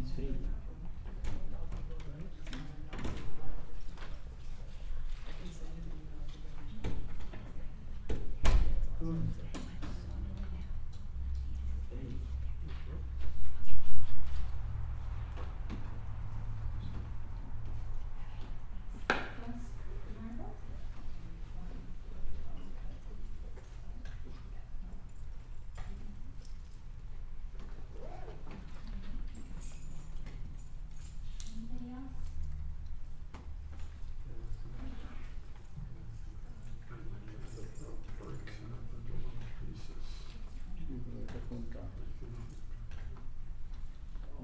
It's free.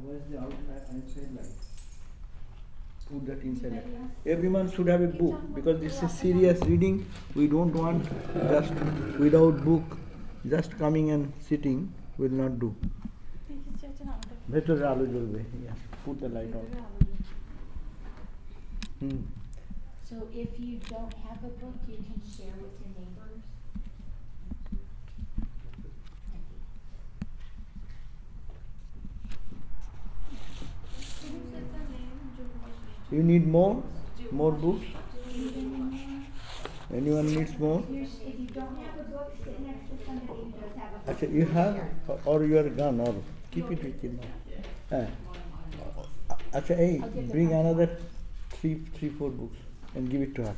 Where's the outside light? Put that inside. Everyone should have a book because this is serious reading. We don't want just without book, just coming and sitting will not do. Bhetore alo jalbe. Yes, put the light on. So if you don't have a book, you can share with your neighbors. You need more books? Anyone needs more? If you don't have a book, sit next to somebody who does have a book. Achha, you have or you are gone or keep it with you now. Achha, hey, bring another three, 4 books and give it to her.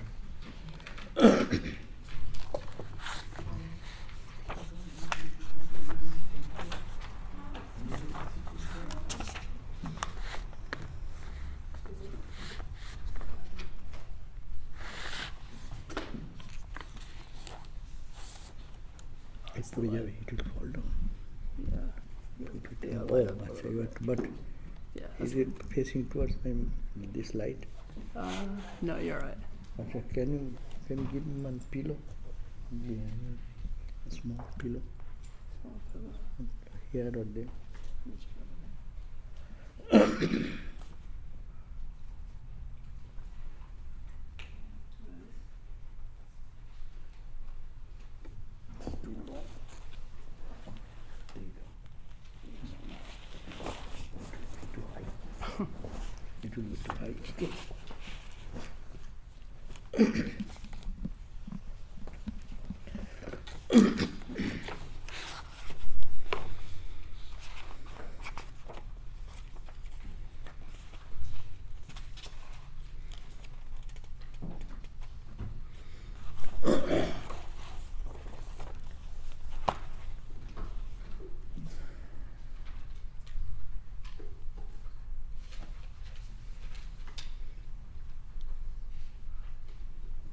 It will fall down. But is it facing towards this light? No, you're right. Okay, can you give me one pillow? Yeah, a small pillow. Here or there? It will be too high.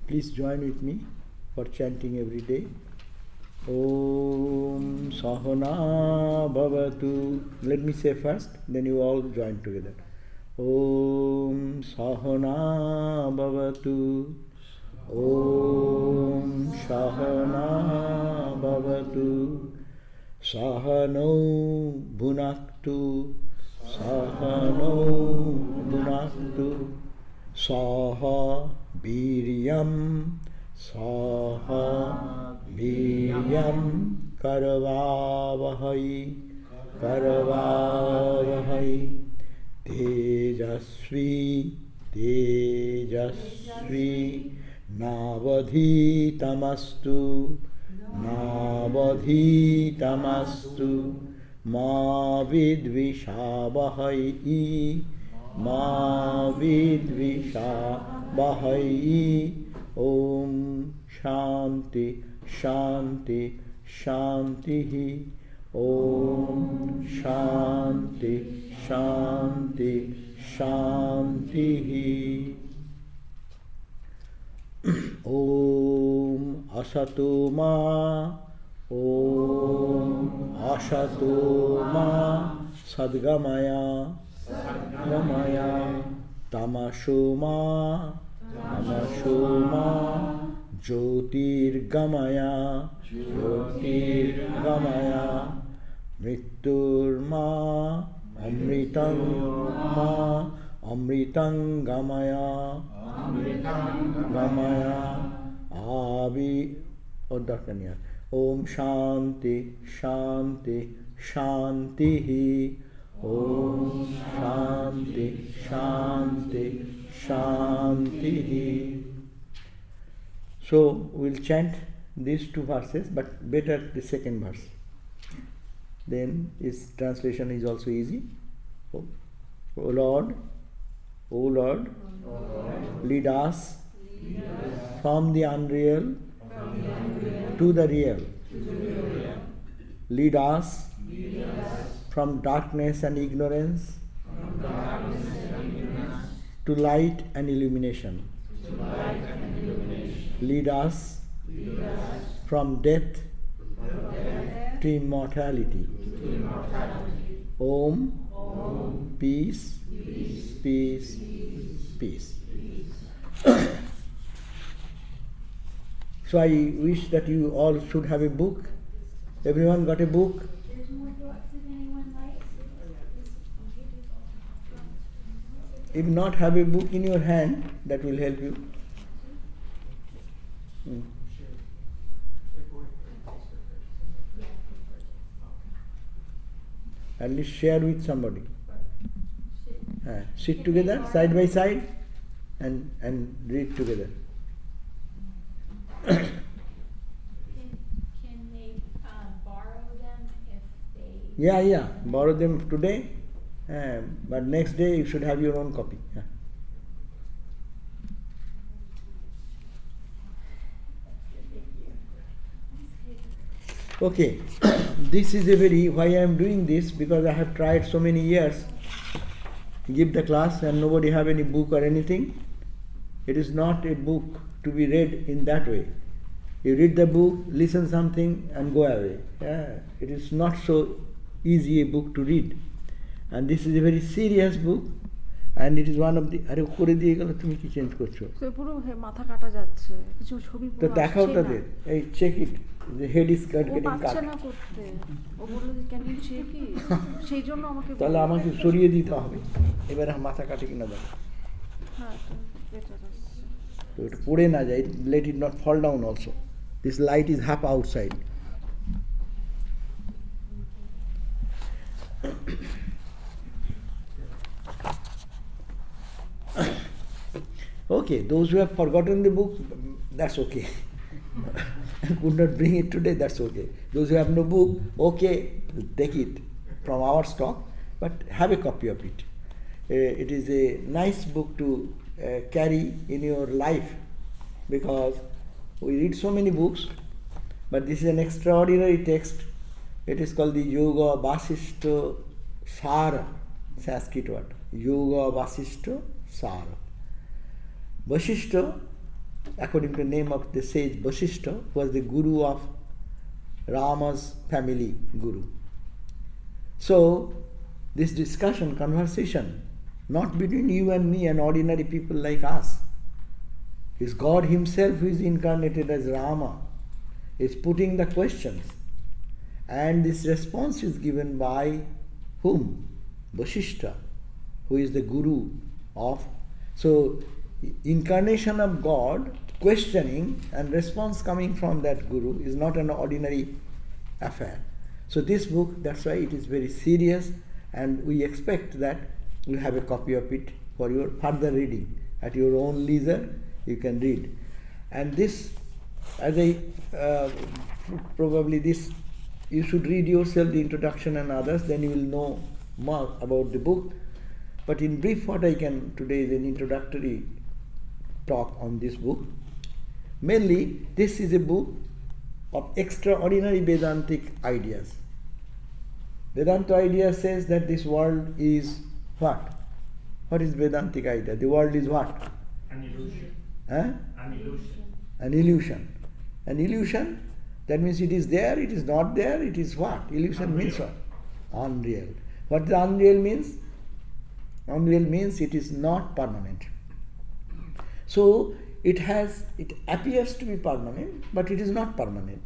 Please join with me for chanting every day. Om Sahana Bhavatu. Let me say first, then you all join together. Om Sahana Bhavatu. Om Sahana Bhavatu. Sahano Bhunaktu. Sahano Bhunaktu. Saha Viryam Saha Viryam Karavavahai Karavavahai Tejasvi Tejasvi Navadhitamastu Navadhitamastu Ma Vidvishabhai Ma Vidvishabhai. Om Shanti Shanti Shanti. Om Shanti Shanti Shanti. Om Asatoma Om Asatoma Sadgamaya Ramaya Tamashoma Tamashoma Jyotirgamaya Jyotirgamaya Mriturma Amritangma Amritangamaya Amritangamaya Avi Oddakanya. Om Shanti Shanti Shanti. Om Shanti Shanti, Shanti. So we'll chant these two verses, but better the second verse. Then its translation is also easy. O Lord, O Lord, lead us from the unreal to the real. Lead us from darkness and ignorance to light and illumination. Lead us from death to immortality. Om, peace, peace, peace. So I wish that you all should have a book. Everyone got a book? There's more books if anyone likes. If not, have a book in your hand, that will help you. At least share with somebody. Sit together, side by side, and read together. Can they borrow them if they... Yeah, borrow them today, but next day you should have your own copy. Yeah. Okay, this is a very, why I am doing this, because I have tried so many years to give the class and nobody have any book or anything. It is not a book to be read in that way. You read the book, listen something and go away. Yeah, it is not so easy a book to read. And this is a very serious book, and it is one of the... আরে করে দিয়ে গেল, তুমি কি change করছো? সে পুরো মাথা কাটা যাচ্ছে, কিছু ছবি তো পুরো দেখাও আসছেই তাদের, না। এই check it, the head is ও getting পারছে cut. না করতে, ও বললো যে ক্যান ইউ চেক ইট, সেই জন্য আমাকে তাহলে বললো। আমাকে সরিয়ে দিতে হবে, এবারে মাথা কাটে কিনা দেখো। হ্যাঁ, বেটার আসছে। তো এটা পড়ে না যায়, let it not fall down also. This light is half outside. Okay, those who have forgotten the book, that's okay. Could not bring it today, that's okay. Those who have no book, okay, take it from our stock, but have a copy of it. It is a nice book to carry in your life, because we read so many books, but this is an extraordinary text. It is called the Yoga Vasishta Sara, Sanskrit word. Yoga Vasishta Sara. Vasishta, according to the name of the sage Vasishta, was the guru of Rama's family guru. So, this discussion, conversation, not between you and me and ordinary people like us, is God Himself who is incarnated as Rama, is putting the questions, and this response is given by whom? Vasishta, who is the guru of. So, incarnation of God, questioning and response coming from that guru is not an ordinary affair. So this book, that's why it is very serious, and we expect that you have a copy of it for your further reading. At your own leisure, you can read. And this, as I probably this, you should read yourself the introduction and others, then you will know more about the book. But in brief, what I can today is an introductory talk on this book. Mainly, this is a book of extraordinary Vedantic ideas. Vedanta idea says that this world is what? What is Vedantic idea? The world is what? An illusion. Huh? An illusion. An illusion. An illusion, that means it is there, it is not there, it is what? Illusion means what? Unreal. What the unreal means? Unreal means it is not permanent. So it appears to be permanent, but it is not permanent.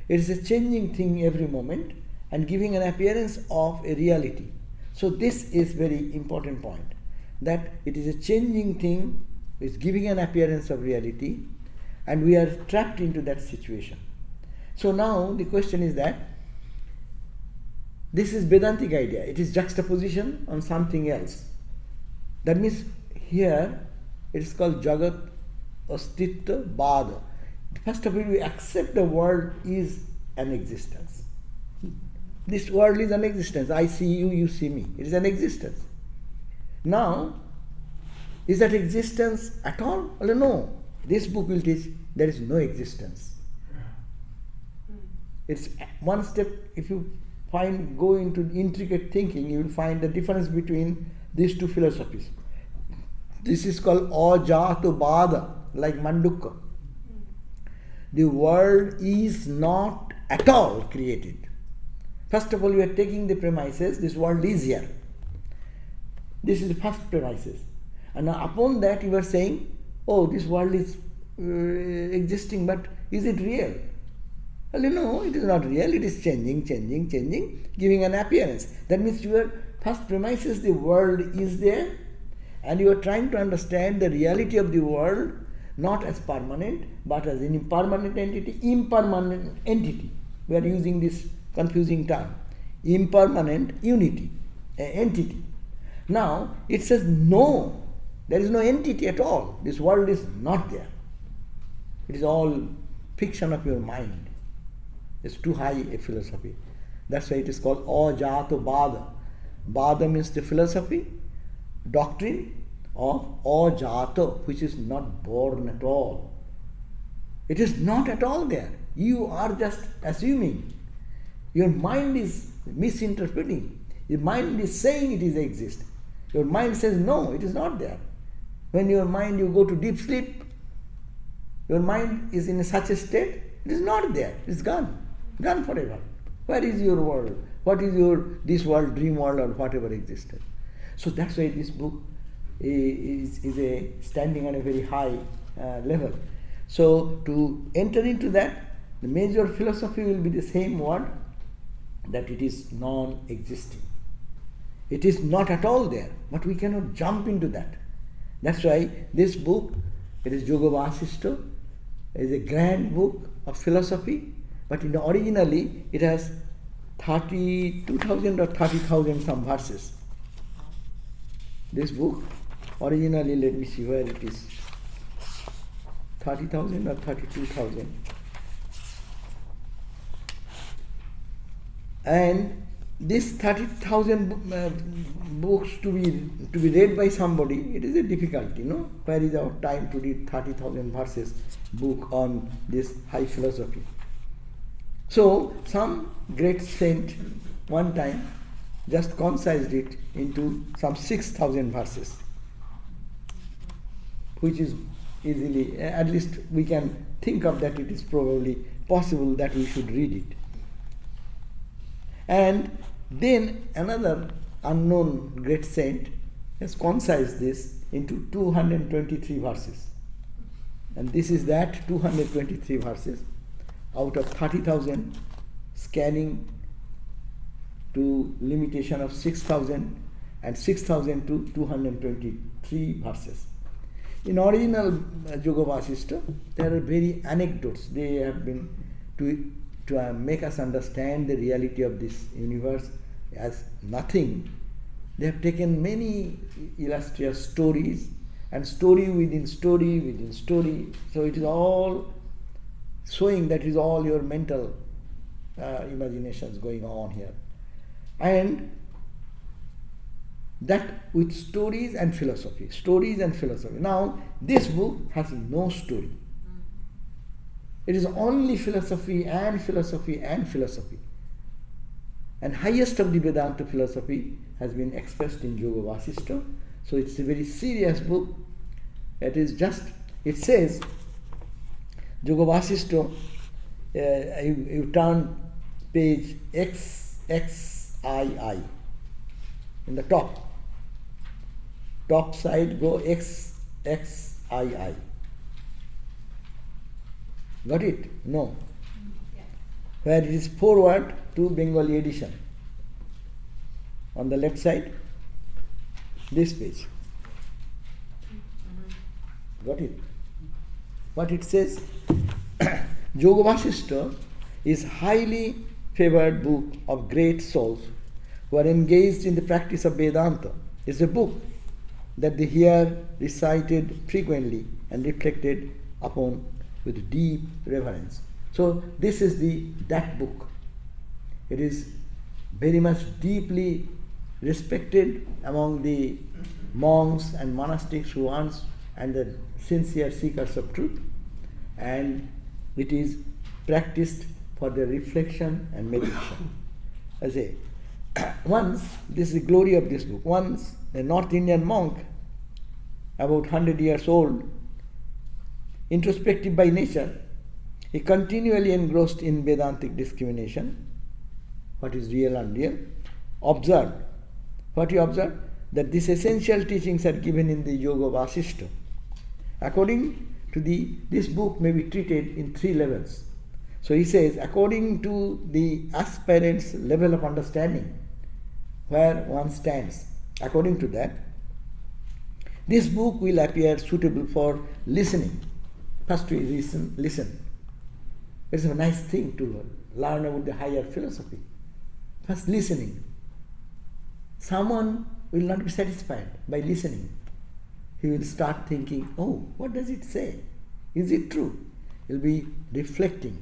It is a changing thing every moment and giving an appearance of a reality. So this is very important point, that it is a changing thing, it's giving an appearance of reality, and we are trapped into that situation. So now the question is that this is Vedantic idea, it is juxtaposition on something else. That means here it is called Jagat Astitva Bada. First of all, we accept the world is an existence. This world is an existence. I see you, you see me. It is an existence. Now, is that existence at all? Well, no. This book will teach there is no existence. It's one step. If you go into intricate thinking, you will find the difference between these two philosophies. This is called Ajato Bada, like Mandukya. The world is not at all created. First of all, you are taking the premises, this world is here. This is the first premises. And now upon that you are saying, oh, this world is existing, but is it real? Well, no, it is not real. It is changing, giving an appearance. That means your first premise is the world is there, and you are trying to understand the reality of the world not as permanent, but as an impermanent entity. Impermanent entity. We are using this confusing term. Impermanent unity, entity. Now, it says no, there is no entity at all. This world is not there. It is all fiction of your mind. It's too high a philosophy. That's why it is called Ajato Bada. Bada means the philosophy, doctrine of Ajato, which is not born at all. It is not at all there. You are just assuming. Your mind is misinterpreting. Your mind is saying it is exist. Your mind says no, it is not there. When your mind, you go to deep sleep, your mind is in such a state, it is not there. It is gone. Gone forever. Where is your world? What is your this world, dream world, or whatever existed? So that's why this book is a standing on a very high level. So to enter into that, the major philosophy will be the same word, that it is non-existing. It is not at all there, but we cannot jump into that. That's why this book, it is Yoga Vasishta, is a grand book of philosophy, but originally it has 32,000 or 30,000 some verses. This book, originally, let me see where it is, 30,000 or 32,000. And this 30,000 books to be read by somebody, it is a difficulty, no? Where is our time to read 30,000 verses book on this high philosophy? So some great saint one time just concised it into some 6,000 verses, which is easily, at least we can think of that it is probably possible that we should read it. And then another unknown great saint has concised this into 223 verses. And this is that 223 verses out of 30,000, scanning to limitation of 6,000, and 6,000 to 223 verses. In original Yoga Vasishta, there are very anecdotes. They have been to make us understand the reality of this universe as nothing. They have taken many illustrious stories, and story within story within story. So it is all showing that is all your mental imaginations going on here. And that with stories and philosophy. Stories and philosophy. Now, this book has no story. It is only philosophy and philosophy and philosophy. And highest of the Vedanta philosophy has been expressed in Yoga Vasishta. So it's a very serious book. It is just, it says, Yoga Vasishta, you turn page XXII. In the top side go XXII. Got it? No. Yeah. Where it is forward to Bengali edition. On the left side, this page. Got it? What it says? Yoga Vasishta is highly favored book of great souls who are engaged in the practice of Vedanta. It's a book that they hear recited frequently and reflected upon with deep reverence. So this is that book. It is very much deeply respected among the monks and monastics who wants and the sincere seekers of truth, and it is practiced for the reflection and meditation. I say, once, this is the glory of this book, once a North Indian monk, about 100 years old, introspective by nature, he continually engrossed in Vedantic discrimination, what is real and unreal, observed. What he observed? That these essential teachings are given in the Yoga Vasishta. According to this book may be treated in 3 levels. So he says, according to the aspirant's level of understanding, where one stands, according to that, this book will appear suitable for listening. First we listen. It's a nice thing to learn about the higher philosophy. First listening. Someone will not be satisfied by listening. He will start thinking, oh, what does it say? Is it true? He'll be reflecting.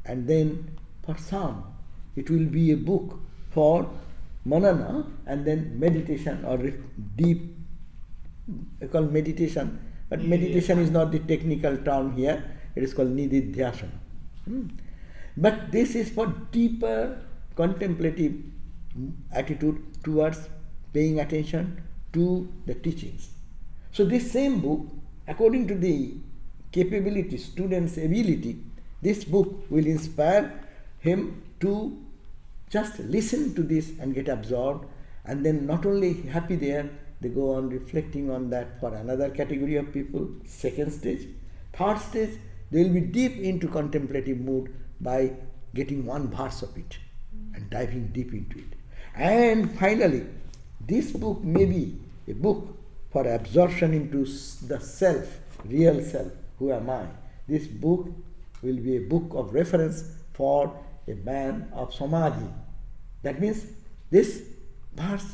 And then for some, it will be a book for manana and then meditation or deep, I call meditation, but meditation is not the technical term here, it is called nididhyasana. But this is for deeper contemplative attitude towards paying attention to the teachings. So this same book, according to the capability, student's ability, this book will inspire him to just listen to this and get absorbed, and then not only happy there, they go on reflecting on that for another category of people, second stage. Third stage, they will be deep into contemplative mood by getting one verse of it and diving deep into it. And finally, this book may be a book for absorption into the self, real self, who am I? This book will be a book of reference for a man of samadhi. That means this verse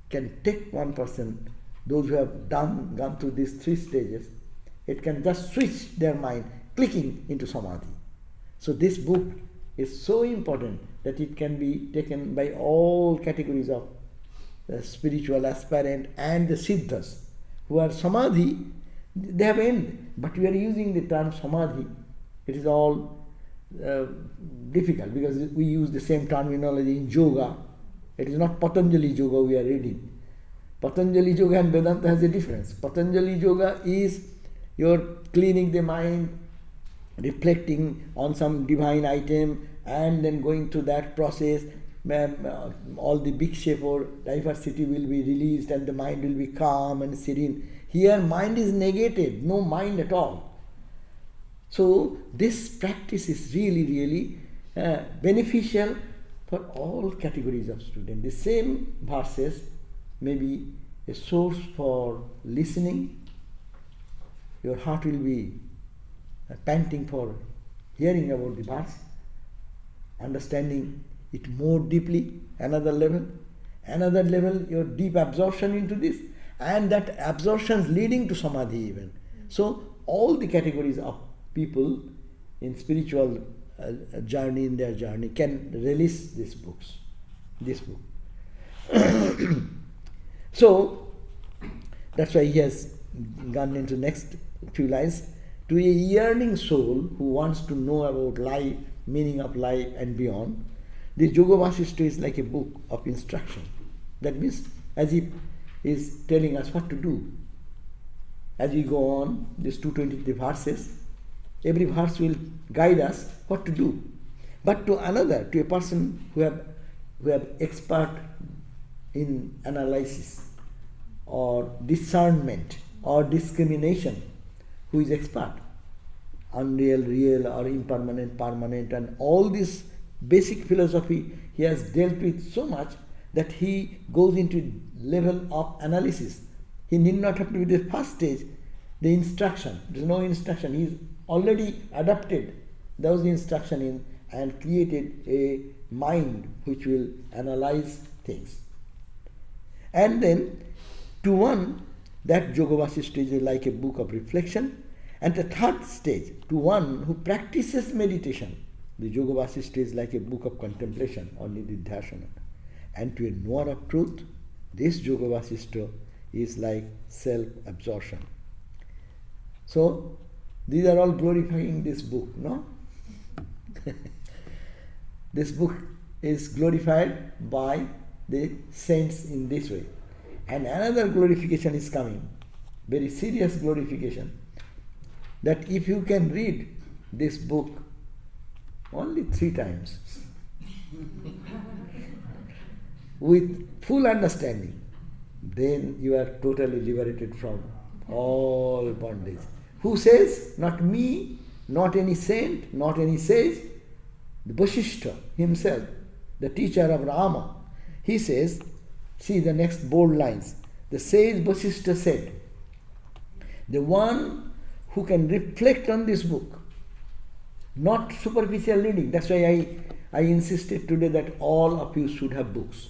can take one person, those who have gone through these 3 stages, it can just switch their mind, clicking into samadhi. So this book is so important that it can be taken by all categories of the spiritual aspirant and the siddhas who are samadhi. They have end, but we are using the term samadhi. It is all difficult because we use the same terminology in yoga. It is not Patanjali yoga we are reading. Patanjali yoga and Vedanta has a difference. Patanjali yoga is your cleaning the mind, reflecting on some divine item, and then going through that process. All the vikshepa or diversity will be released and the mind will be calm and serene. Here mind is negated, no mind at all. So this practice is really, really beneficial for all categories of students. The same verses may be a source for listening. Your heart will be panting for hearing about the verse, understanding it more deeply, another level, your deep absorption into this, and that absorption is leading to samadhi even. So all the categories of people in spiritual journey, in their journey, can release this book. So that's why he has gone into next few lines. To a yearning soul who wants to know about life, meaning of life and beyond, this Yoga Vasishta is like a book of instruction. That means as he is telling us what to do. As we go on, these 223 verses, every verse will guide us what to do. But to a person who have expert in analysis or discernment or discrimination, who is expert, unreal, real or impermanent, permanent, and all this basic philosophy he has dealt with so much that he goes into level of analysis. He need not have to be the first stage, the instruction. There is no instruction. He is already adapted those instruction in and created a mind which will analyze things. And then To one, that Yoga Vasishta is like a book of reflection. And the third stage, to one who practices meditation, the Yoga Vasishta is like a book of contemplation or nididhyasana. And to a knower of truth, this Yoga Vasishta is like self-absorption. So, these are all glorifying this book, no? This book is glorified by the saints in this way. And another glorification is coming, very serious glorification, that if you can read this book only 3 times with full understanding, then you are totally liberated from all bondage. Who says? Not me, not any saint, not any sage. The Vasishta himself, the teacher of Rama, he says, see the next bold lines. The sage Vasishta said, the one who can reflect on this book, not superficial reading. That's why I insisted today that all of you should have books.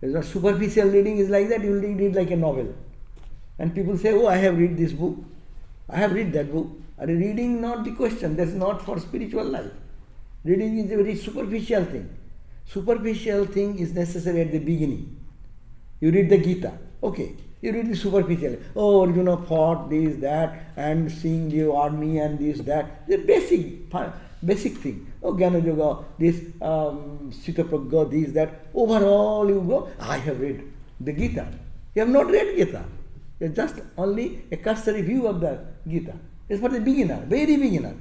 It's not superficial reading is like that, you will read like a novel. And people say, oh, I have read this book. I have read that book. Are reading not the question, that's not for spiritual life. Reading is a very superficial thing. Superficial thing is necessary at the beginning. You read the Gita, okay. You read the superficial. Oh, Arjuna fought this, that, and seeing the army and this, that. The basic thing. Oh, Jnana Yoga, this, Sita Pragya, this, that. Overall you go, I have read the Gita. You have not read Gita. It's just only a cursory view of the Gita. It's for the beginner, very beginner.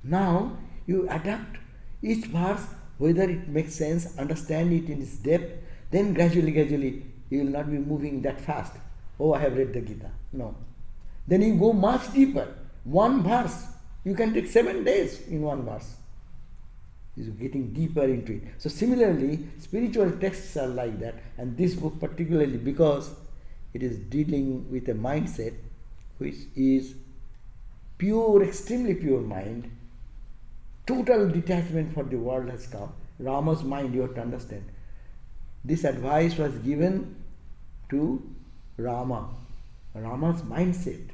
Now, you adapt each verse, whether it makes sense, understand it in its depth, then gradually, you will not be moving that fast. Oh, I have read the Gita. No. Then you go much deeper. One verse, you can take 7 days in one verse. You're getting deeper into it. So similarly, spiritual texts are like that, and this book particularly because it is dealing with a mindset which is pure, extremely pure mind. Total detachment for the world has come. Rama's mind, you have to understand. This advice was given to Rama. Rama's mindset.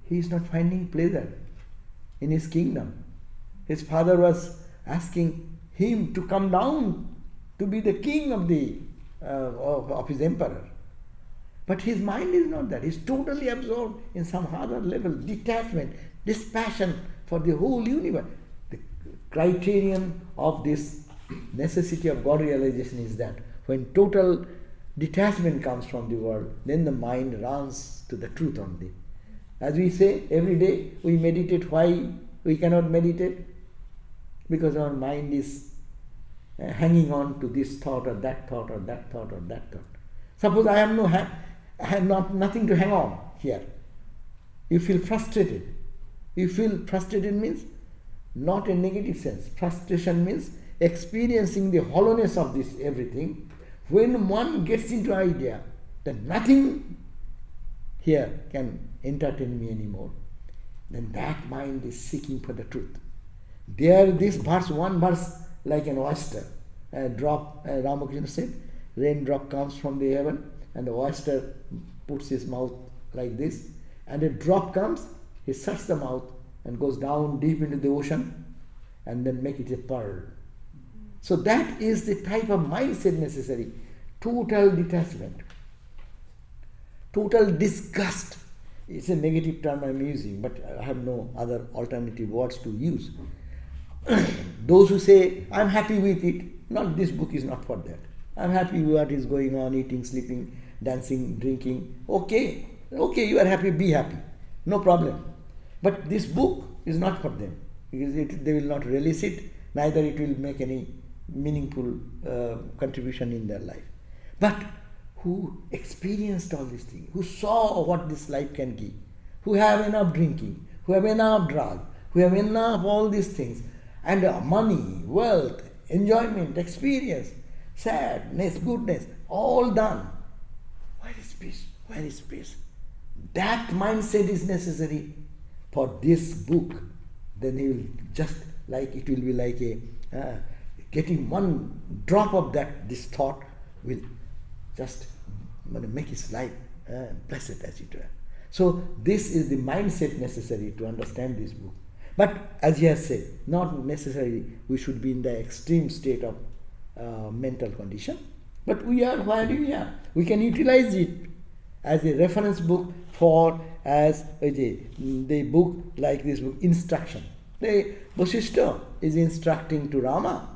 He is not finding pleasure in his kingdom. His father was asking him to come down to be the king of the of his emperor. But his mind is not that. He is totally absorbed in some other level, detachment, dispassion for the whole universe. The criterion of this necessity of God realization is that when total detachment comes from the world, then the mind runs to the truth only. As we say, every day we meditate. Why we cannot meditate? Because our mind is hanging on to this thought or that thought or that thought or that thought. Suppose I have nothing to hang on here. You feel frustrated. You feel frustrated means not a negative sense. Frustration means experiencing the hollowness of this everything. When one gets into idea that nothing here can entertain me anymore, then that mind is seeking for the truth. There, this verse, one verse like an oyster, a drop, Ramakrishna said, raindrop comes from the heaven and the oyster puts his mouth like this, and a drop comes, he shuts the mouth and goes down deep into the ocean and then make it a pearl. So that is the type of mindset necessary. Total detachment. Total disgust. It's a negative term I'm using, but I have no other alternative words to use. Those who say, I'm happy with it, not this book is not for that. I'm happy with what is going on, eating, sleeping, dancing, drinking. Okay, you are happy, be happy. No problem. But this book is not for them, because they will not relish it, neither it will make any meaningful contribution in their life. But who experienced all these things, who saw what this life can give, who have enough drinking, who have enough drug, who have enough all these things, and money, wealth, enjoyment, experience, sadness, goodness, all done. Where is peace? Where is peace? That mindset is necessary for this book. Then he will just like, it will be like a getting one drop of that, this thought will just make his life blessed as it were. So this is the mindset necessary to understand this book. But as he has said, not necessarily we should be in the extreme state of mental condition, but we are where we are. We can utilize it as a reference book for as the book like this book, instruction. The Vasishta is instructing to Rama.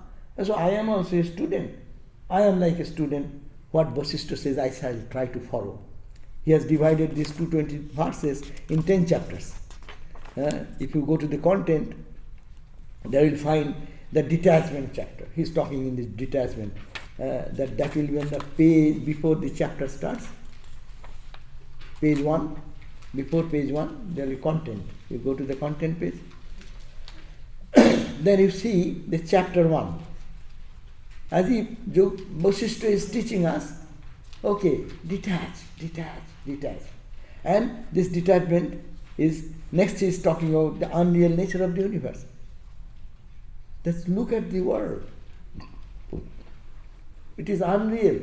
So I am also a student. I am like a student. What Vasishta says, I shall try to follow. He has divided these 220 verses in 10 chapters. If you go to the content, there will find the detachment chapter. He is talking in this detachment. That will be on the page before the chapter starts. Page 1. Before page 1, there will be content. You go to the content page. Then you see the chapter 1. As if Vasishta is teaching us, okay, detach. And this detachment is, next he is talking about the unreal nature of the universe. Just look at the world. It is unreal.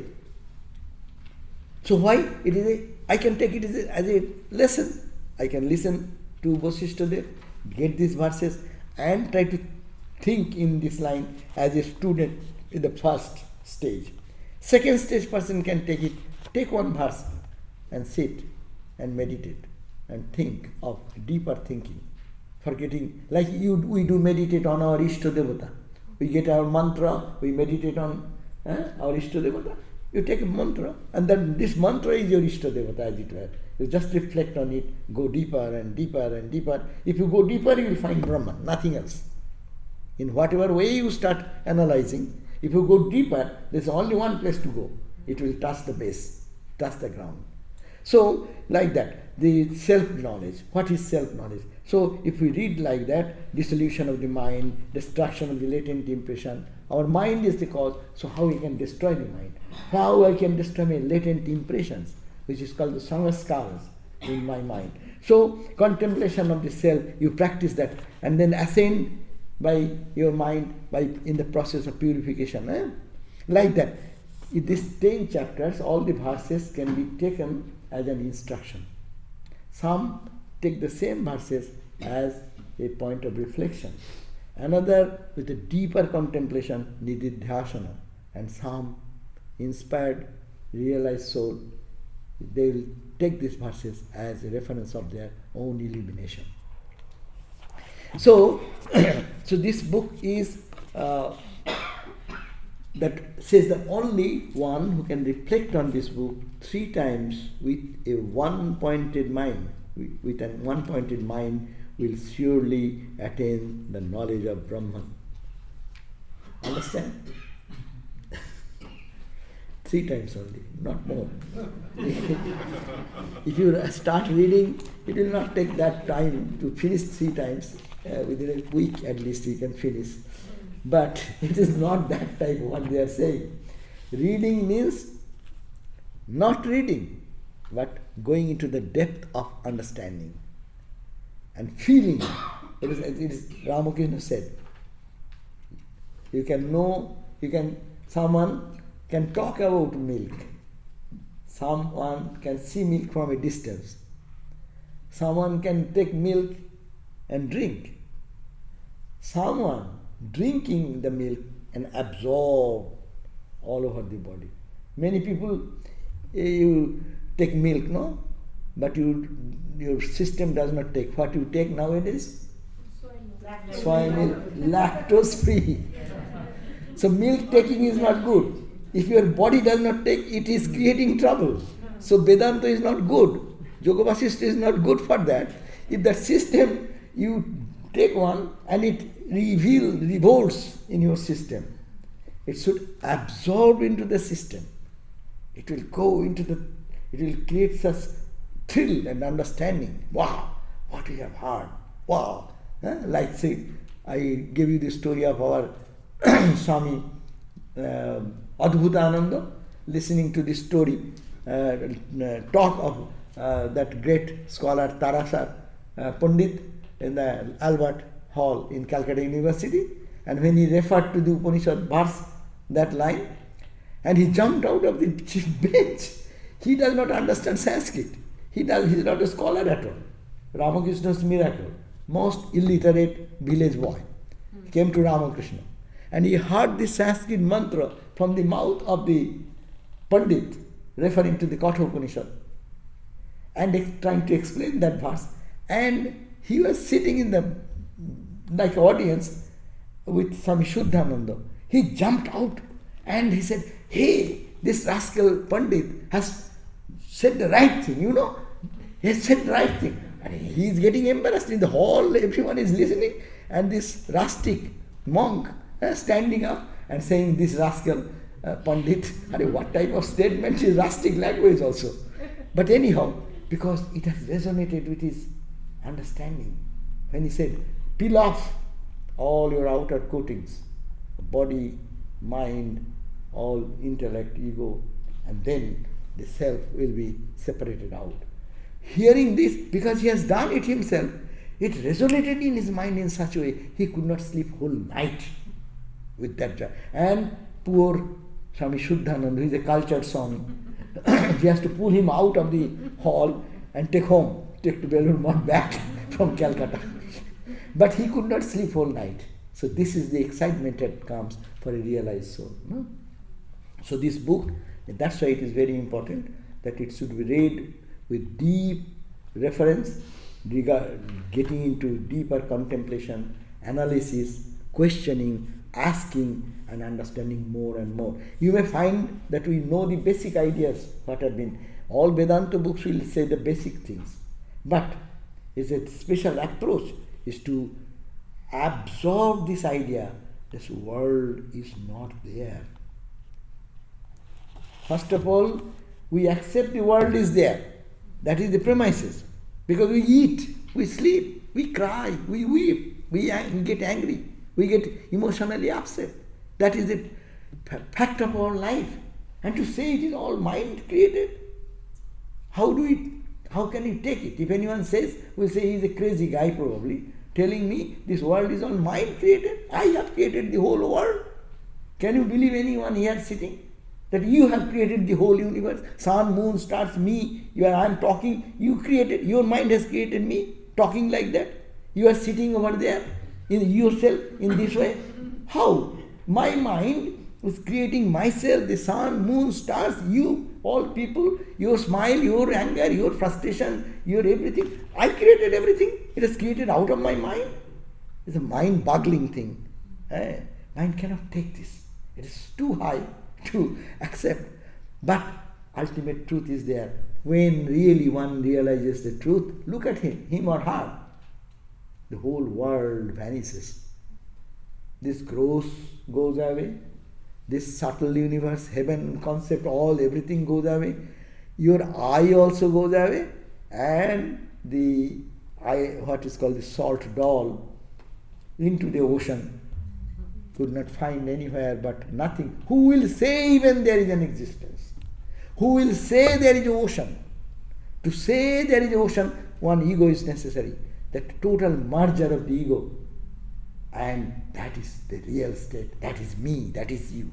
So why? I can take it as a lesson. I can listen to Vasishta there, get these verses and try to think in this line as a student in the first stage. Second stage person can take one verse and sit and meditate and think of deeper thinking. Forgetting, like we do meditate on our Ishta Devata. We get our mantra, we meditate on our Ishta Devata. You take a mantra, and then this mantra is your Ishta Devata, as it were. You just reflect on it, go deeper and deeper and deeper. If you go deeper, you will find Brahman, nothing else. In whatever way you start analyzing, if you go deeper, there is only one place to go. It will touch the base, touch the ground. So, like that, the self-knowledge. What is self-knowledge? So, if we read like that, dissolution of the mind, destruction of the latent impression, our mind is the cause, so how we can destroy the mind? How I can destroy my latent impressions, which is called the samskaras in my mind. So, contemplation of the self, you practice that, and then ascend by your mind in the process of purification. Like that. In these 10 chapters, all the verses can be taken as an instruction. Some take the same verses as a point of reflection. Another with a deeper contemplation, nididhyasana. And some inspired, realized soul, they will take these verses as a reference of their own illumination. So, so this book is that says that only one who can reflect on this book 3 times with a one-pointed mind, with an one-pointed mind, will surely attain the knowledge of Brahman. Understand? 3 times only, not more. If you start reading, it will not take that time to finish 3 times. Within a week at least you can finish. But it is not that type of what they are saying. Reading means not reading, but going into the depth of understanding and feeling. It is Ramakrishna said. Someone can talk about milk. Someone can see milk from a distance. Someone can take milk and drink. Someone drinking the milk and absorb all over the body. Many people, you take milk, no? But your system does not take. What you take nowadays? Soy milk, lactose free. So milk taking is not good. If your body does not take, it is creating trouble. So Vedanta is not good. Yoga Vasishta is not good for that. If that system, you take one and it revolts in your system. It should absorb into the system. It will go into it will create such thrill and understanding. Wow, what we have heard. Wow. Like say, I gave you the story of our Swami Adbhutananda, listening to this story, talk of that great scholar Tarasar Pandit in the Albert Hall in Calcutta University, and when he referred to the Upanishad verse, that line, and he jumped out of the bench. He does not understand Sanskrit. He is not a scholar at all. Ramakrishna's miracle. Most illiterate village boy came to Ramakrishna. And he heard the Sanskrit mantra from the mouth of the Pandit, referring to the Katha Upanishad, and trying to explain that verse. And he was sitting in the audience with Swami Sarvadevananda. He jumped out and he said, "Hey, this rascal Pandit has said the right thing, He has said the right thing." And he is getting embarrassed in the hall, everyone is listening, and this rustic monk standing up and saying, "This rascal Pandit," what type of statement is rustic language also. But anyhow, because it has resonated with his understanding. When he said, "Peel off all your outer coatings, body, mind, all intellect, ego, and then the self will be separated out." Hearing this, because he has done it himself, it resonated in his mind in such a way he could not sleep whole night with that joy. And poor Swami Sarvadevananda, who is a cultured Swami, he has to pull him out of the hall and take to Belur Math back from Calcutta. But he could not sleep whole night. So this is the excitement that comes for a realized soul. No? So this book, that's why it is very important that it should be read with deep reference, getting into deeper contemplation, analysis, questioning, asking and understanding more and more. You may find that we know the basic ideas, what have been. All Vedanta books will say the basic things. But is a special approach is to absorb this idea, this world is not there. First of all, we accept the world is there. That is the premises. Because we eat, we sleep, we cry, we weep, we get angry, we get emotionally upset. That is the fact of our life. And to say it is all mind created, how can we take it? If anyone says, we'll say he is a crazy guy probably, telling me this world is all mind created. I have created the whole world. Can you believe anyone here sitting? That you have created the whole universe. Sun, moon, stars, me. I am talking. You created. Your mind has created me. Talking like that. You are sitting over there in yourself in this way. How? My mind is creating myself, the sun, moon, stars, you, all people, your smile, your anger, your frustration, your everything. I created everything. It is created out of my mind. It's a mind-boggling thing. Mind cannot take this. It is too high to accept. But ultimate truth is there. When really one realizes the truth, look at him or her. The whole world vanishes. This gross goes away. This subtle universe, heaven concept, everything goes away. Your I also goes away. And the what is called the salt doll into the ocean. Could not find anywhere but nothing. Who will say even there is an existence? Who will say there is an ocean? To say there is an ocean, one ego is necessary. That total merger of the ego. And that is the real state. That is me. That is you.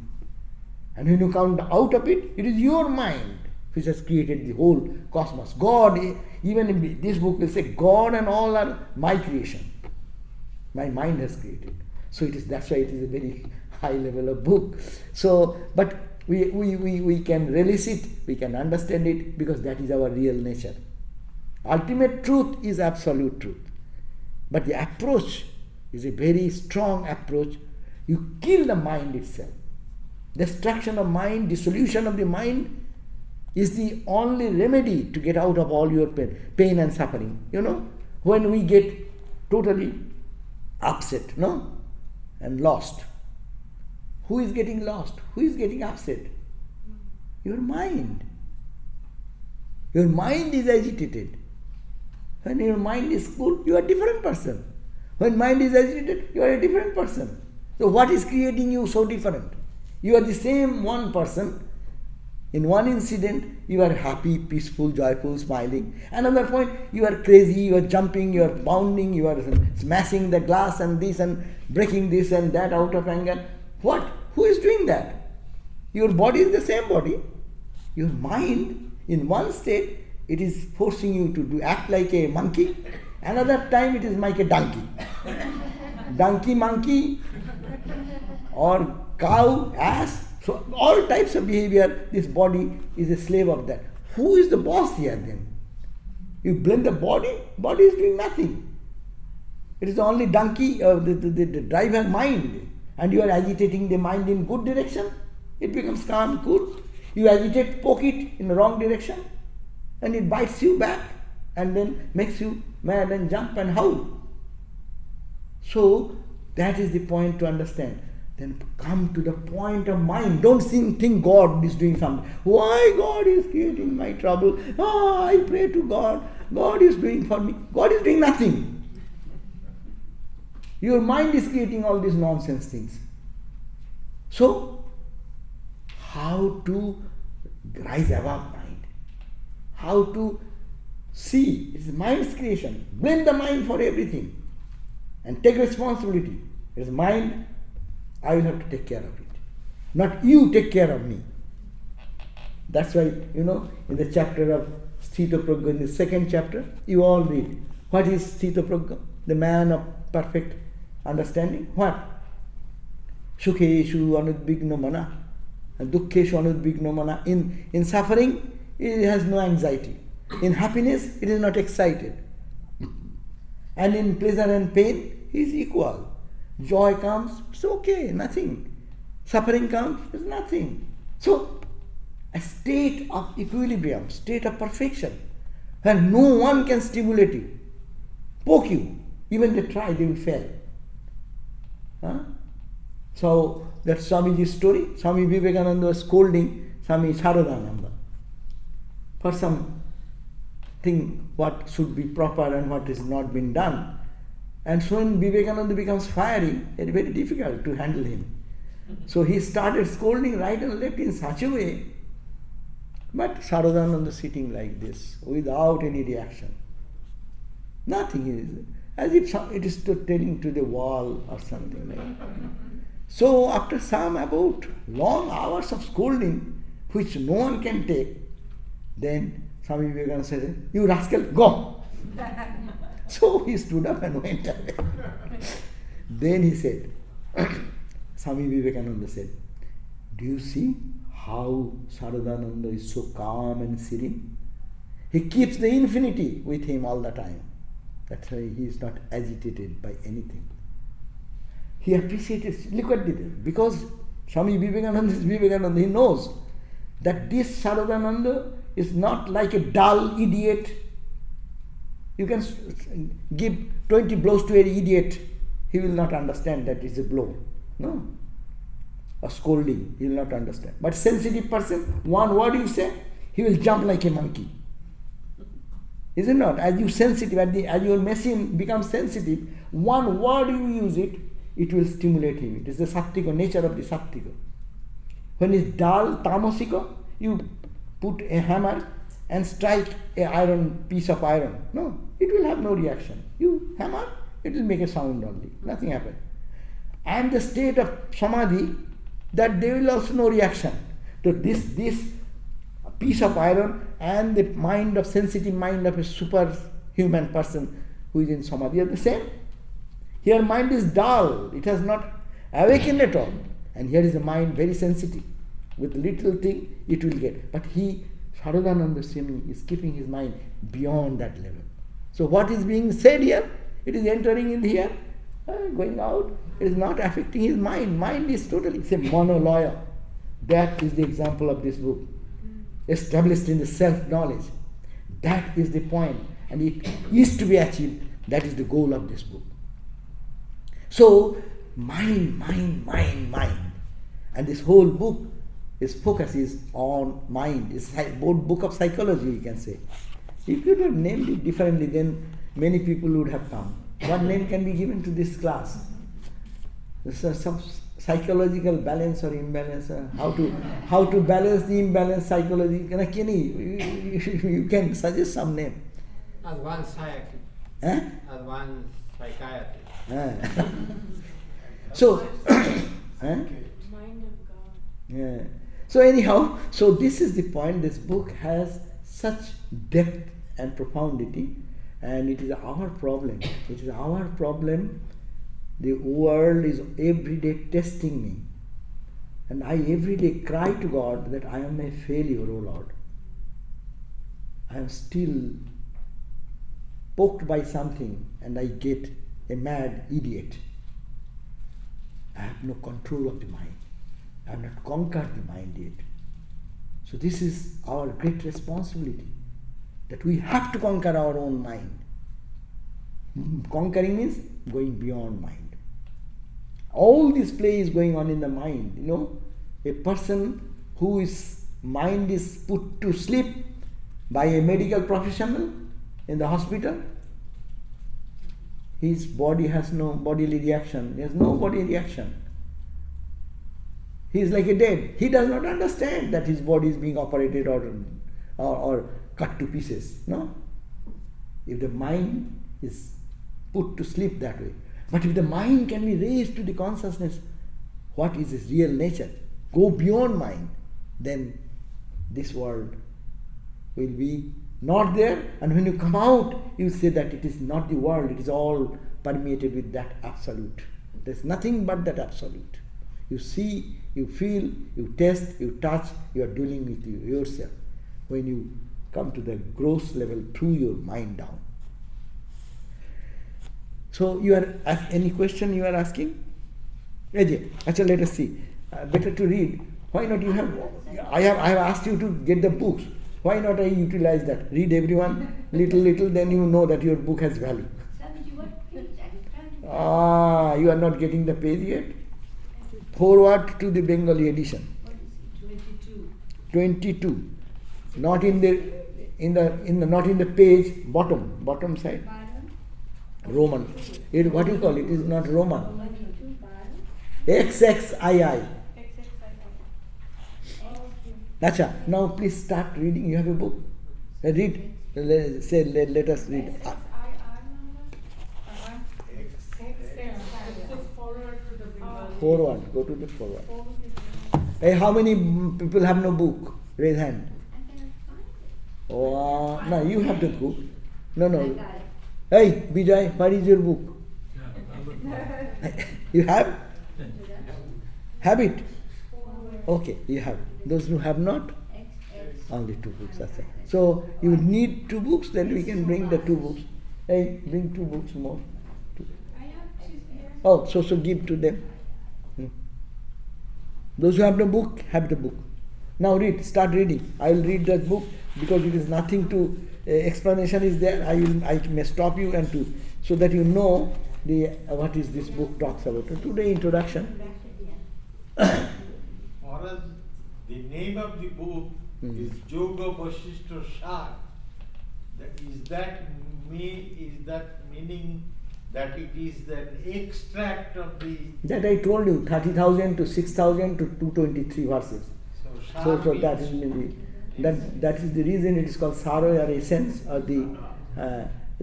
And when you come out of it, it is your mind which has created the whole cosmos. God, even in this book will say, God and all are my creation. My mind has created. So that's why it is a very high level of book. So, but we can relish it, we can understand it, because that is our real nature. Ultimate truth is absolute truth. But the approach is a very strong approach. You kill the mind itself. Destruction of mind, dissolution of the mind is the only remedy to get out of all your pain and suffering. When we get totally upset, and lost. Who is getting lost? Who is getting upset? Your mind. Your mind is agitated. When your mind is cool, you are a different person. When mind is agitated, you are a different person. So what is creating you so different? You are the same one person. In one incident, you are happy, peaceful, joyful, smiling. Another point, you are crazy, you are jumping, you are bounding, you are smashing the glass and this and breaking this and that out of anger. What? Who is doing that? Your body is the same body. Your mind, in one state, it is forcing you to act like a monkey. Another time it is like a donkey. Donkey, monkey, or cow, ass. So all types of behavior, this body is a slave of that. Who is the boss here then? You blame the body is doing nothing. It is only donkey, the driver mind, and you are agitating the mind in good direction, it becomes calm, cool. You agitate, poke it in the wrong direction, and it bites you back, and then makes you mad and jump and howl. So that is the point to understand. Then come to the point of mind. Don't think God is doing something. Why God is creating my trouble? I pray to God. God is doing for me. God is doing nothing. Your mind is creating all these nonsense things. So, how to rise above mind? How to see? It's mind's creation. Blame the mind for everything. And take responsibility. It's mind. I will have to take care of it. Not you take care of me. That's why, in the chapter of Sthita Prajna, in the second chapter, you all read. What is Sthita Prajna? The man of perfect understanding. What? Sukheshu anudbigno mana. Dukkheshu anudbigno mana. In suffering, it has no anxiety. In happiness, it is not excited. And in pleasure and pain, he is equal. Joy comes, it's okay, nothing. Suffering comes, it's nothing. So, a state of equilibrium, state of perfection, where no one can stimulate you, poke you. Even they try, they will fail. So, that's Swamiji's story. Swami Vivekananda was scolding Swami Sarvadevananda for some thing what should be proper and what is not been done. And so when Vivekananda becomes fiery, it's very difficult to handle him. So he started scolding right and left in such a way. But Sarvadevananda sitting like this, without any reaction. Nothing is, as if it is telling to the wall or something like that. So after some about long hours of scolding, which no one can take, then Swami Vivekananda said, "You rascal, go!" So he stood up and went away. Then he said, Swami Vivekananda said, "Do you see how Sarvadevananda is so calm and serene? He keeps the infinity with him all the time. That's why he is not agitated by anything." He appreciated, look at it, because Swami Vivekananda is Vivekananda, he knows that this Sarvadevananda is not like a dull idiot. You can give 20 blows to an idiot, he will not understand that it's a blow. No. A scolding, he will not understand. But sensitive person, one word you say, he will jump like a monkey. Is it not? As you sensitive, as your machine becomes sensitive, one word you use it, it will stimulate him. It is the sattvika, nature of the sattvika. When it's dull, tamasika, you put a hammer and strike a piece of iron. No, it will have no reaction. You hammer, it will make a sound only. Nothing happens. And the state of samadhi, that there will also no reaction. So this piece of iron and the mind of sensitive mind of a superhuman person who is in samadhi are the same. Here mind is dull, it has not awakened at all. And here is a mind very sensitive. With little thing it will get. But Sarvadevananda Swami is keeping his mind beyond that level. So what is being said here, it is entering in here, going out, it is not affecting his mind. Mind is totally, it's a monoloya. That is the example of this book. Established in the self-knowledge. That is the point. And it is to be achieved. That is the goal of this book. So, mind. And this whole book, its focus is on mind. It's a book of psychology, you can say. If you have named it differently, then many people would have come. What name can be given to this class? Some psychological balance or imbalance. How to balance the imbalance psychology. You can suggest some name. Advanced psychiatry. Advanced psychiatry. So, Mind of God. Yeah. So anyhow, so this is the point. This book has such depth and profundity, and it is our problem. It is our problem. The world is every day testing me, and I every day cry to God that I am a failure, O Lord. I am still poked by something, and I get a mad idiot. I have no control of the mind. I have not conquered the mind yet. So this is our great responsibility, that we have to conquer our own mind. Conquering means going beyond mind. All this play is going on in the mind. A person whose mind is put to sleep by a medical professional in the hospital, his body has no bodily reaction. He has no body reaction. He is like a dead. He does not understand that his body is being operated or cut to pieces. No? If the mind is put to sleep that way. But if the mind can be raised to the consciousness, what is its real nature? Go beyond mind, then this world will be not there, and when you come out, you say that it is not the world, it is all permeated with that absolute. There is nothing but that absolute. You see, you feel, you taste, you touch, you are dealing with yourself. When you come to the gross level through your mind down. So you are any question you are asking? Ajay, actually let us see. Better to read. Why not you have? I have asked you to get the books. Why not I utilize that? Read everyone little, then you know that your book has value. You are not getting the page yet. Forward to the Bengali edition. 22. Not in the not in the page bottom side. Roman. What do you call it? It is not Roman. XXII. Acha, now please start reading. You have a book. Read. Let us read. Forward. Go to the forward. Hey, how many people have no book? Raise hand. Oh, no, you have the book. No. Hey, Vijay, where is your book? You have? Have it? Okay, you have. Those who have not? Only 2 books. That's it. So you need 2 books, then we can bring the 2 books. Hey, bring 2 books more. 2. Oh, so give to them. Those who have the book, have the book. Now read, start reading. I will read that book because it is nothing to, explanation is there. I may stop you and to, so that you know what is this book talks about. To the introduction. For us, the name of the book is Yoga Vasishta Shar. Is that meaning that it is the extract of the... That I told you, 30,000 to 6,000 to 223 verses. So that is the reason it is called Sara or essence, or the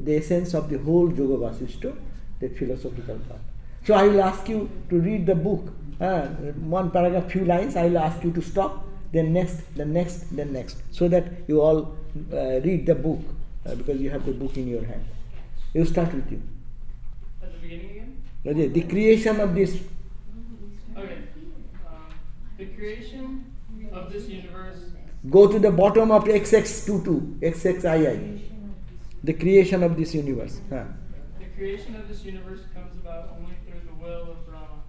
essence of the whole Yoga Vasishta, the philosophical part. So I will ask you to read the book. One paragraph, few lines, I will ask you to stop, then next, so that you all read the book, because you have the book in your hand. You start with you. At the beginning again? Okay, the creation of this. Okay. The creation of this universe. Go to the bottom of XX22, XXII. The creation of this universe. The creation of this universe comes about only through the will of Brahma.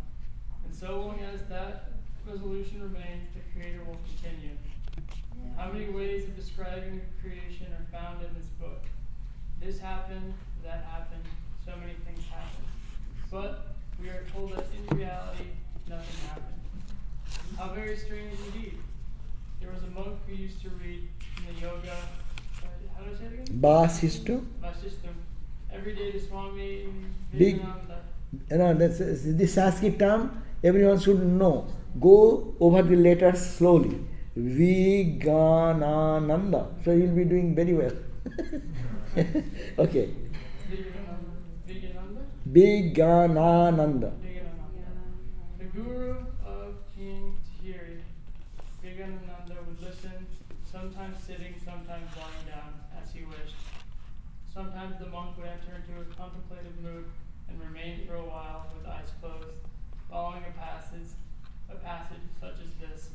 And so long as that resolution remains, the Creator will continue. How many ways of describing creation are found in this book? This happened, that happened, so many things happened. But we are told that in reality, nothing happened. How very strange indeed. There was a monk who used to read in the yoga, how do I say it again? Vasishta. Every day to Swami Sarvadevananda. That's the Sanskrit term, everyone should know. Go over the letters slowly. Viganananda. So you will be doing very well. Okay. Viganananda. The guru of King Tahiri, Viganananda, sometimes sitting, sometimes lying down, as he wished. Sometimes the monk would enter into a contemplative mood and remain for a while with eyes closed, following a passage such as this.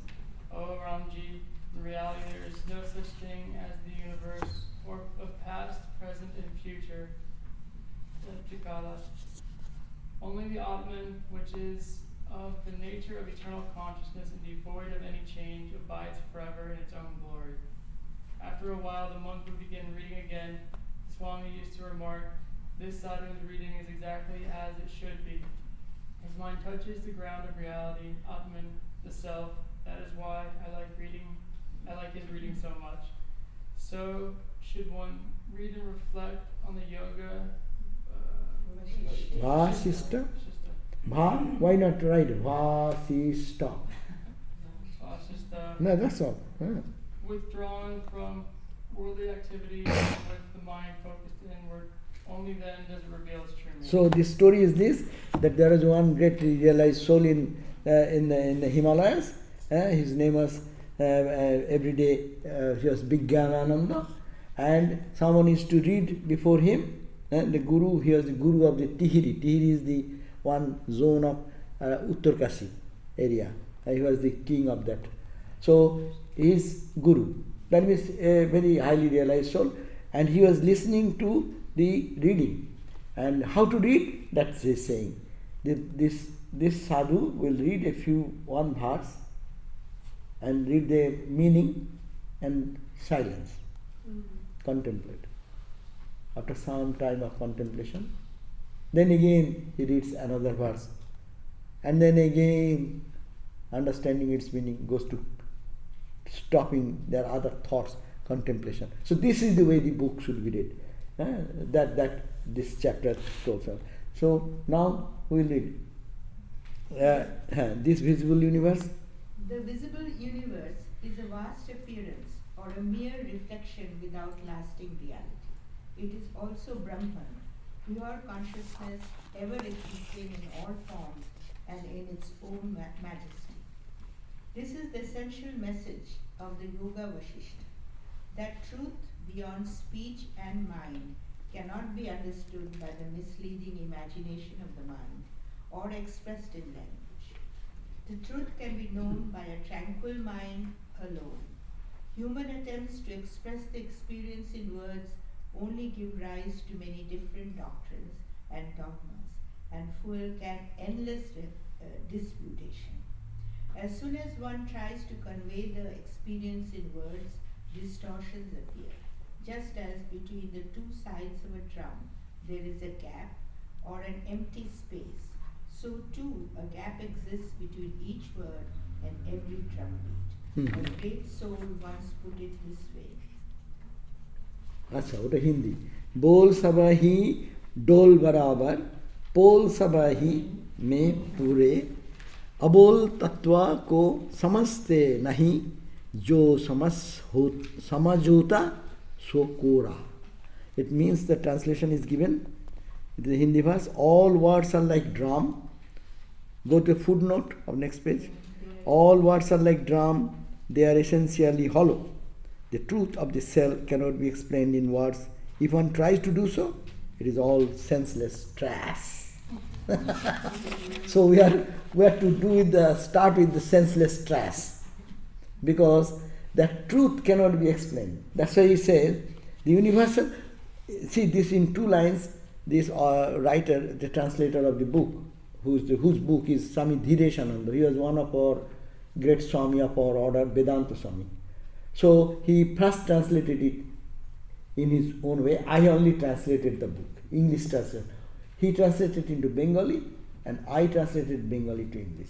O Ramji, in reality there is no such thing as the universe, or of past, present, and future. Only the Atman, which is of the nature of eternal consciousness and devoid of any change, abides forever in its own glory. After a while, the monk would begin reading again. The Swami used to remark, "This sadhu's reading is exactly as it should be. His mind touches the ground of reality, Atman, the self. That is why I like his reading so much." So should one read and reflect on the yoga. Vasishta? Why not write Vasishta? Vasishta. No, that's all. Withdrawn from worldly activities with the mind focused inward. Only then does it reveal its true meaning. So the story is this, that there was one great realized soul in the Himalayas. His name was every day he was Bigyanananda, and someone used to read before him. The guru, he was the guru of the Tihiri. Tihiri is the one zone of Uttarkasi area. He was the king of that. So he is guru. That means a very highly realized soul, and he was listening to the reading. And how to read? That's his saying. This sadhu will read one verse and read the meaning and silence. Contemplate. After some time of contemplation, then again he reads another verse, and then again understanding its meaning goes to stopping their other thoughts, contemplation. So this is the way the book should be read. That this chapter talks about. So now we will read this visible universe. The visible universe is a vast appearance or a mere reflection without lasting reality. It is also Brahman, pure consciousness ever existing in all forms and in its own majesty. This is the essential message of the Yoga Vasishta, that truth beyond speech and mind cannot be understood by the misleading imagination of the mind or expressed in language. The truth can be known by a tranquil mind alone. Human attempts to express the experience in words only give rise to many different doctrines and dogmas and fuel endless disputation. As soon as one tries to convey the experience in words, distortions appear. Just as between the two sides of a drum there is a gap or an empty space, so too a gap exists between each word and every drum beat. A great soul once put it this way. अच्छा वो तो हिंदी बोल सबा ही डोल बराबर पोल सबा ही में पूरे अबोल तत्व को समझते नहीं जो समझोता सो कोरा. It means the translation is given. It is a Hindi verse. All words are like drum. Go to a footnote of next page. All words are like drum. They are essentially hollow. The truth of the self cannot be explained in words. If one tries to do so, it is all senseless trash. So we have to start with the senseless trash, because that truth cannot be explained. That's why he says the universal. See this in 2 lines. This writer, the translator of the book, whose book is Swami Dhireshananda. He was one of our great Swami of our order, Vedanta Swami. So he first translated it in his own way. I only translated the book, English translation. He translated into Bengali and I translated Bengali to English.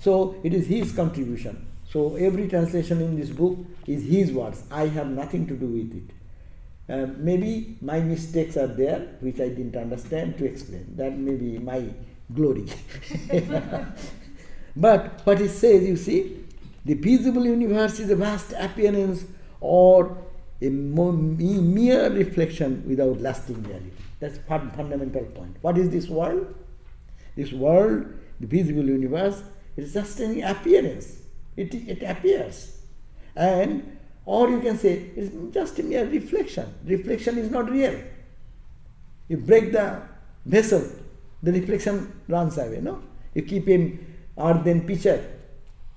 So it is his contribution. So every translation in this book is his words. I have nothing to do with it. Maybe my mistakes are there, which I didn't understand to explain. That may be my glory. But what he says, you see, the visible universe is a vast appearance or a mere reflection without lasting reality. That's fundamental point. What is this world? This world, the visible universe, is just an appearance. It appears. And Or you can say it's just a mere reflection. Reflection is not real. You break the vessel, the reflection runs away, no? You keep an earthen pitcher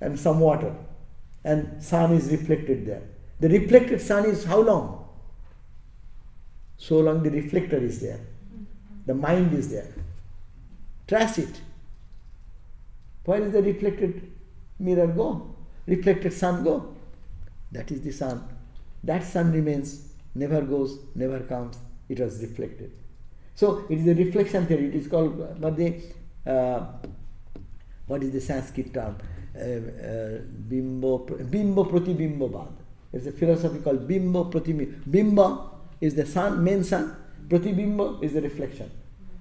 and some water, and sun is reflected there. The reflected sun is how long? So long the reflector is there. The mind is there. Trash it. Where is the reflected mirror go? Reflected sun go? That is the sun. That sun remains, never goes, never comes. It was reflected. So it is a reflection theory. It is called, what is the Sanskrit term? Bimbo pratibimbo bad. It's a philosophy called bimbo pratibimbo. Bimba is the sun, main sun. Pratibimbo is the reflection.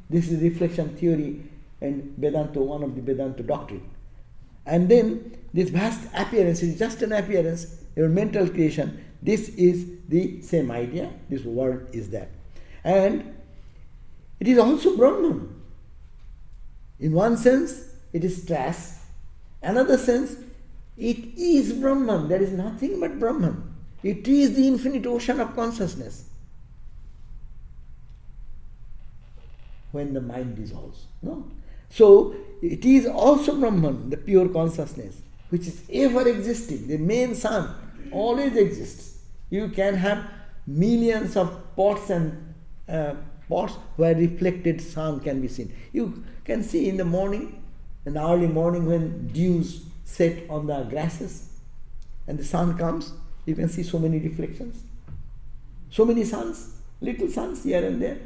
This is reflection theory and Vedanta, one of the Vedanta doctrine. And then this vast appearance is just an appearance, your mental creation. This is the same idea. This world is that. And it is also Brahman. In one sense, it is trash. Another sense, it is Brahman. There is nothing but Brahman. It is the infinite ocean of consciousness. When the mind dissolves. No? So, it is also Brahman, the pure consciousness, which is ever existing. The main sun always exists. You can have millions of pots and pots where reflected sun can be seen. You can see in the morning, in the early morning when dews set on the grasses and the sun comes, you can see so many reflections. So many suns, little suns here and there.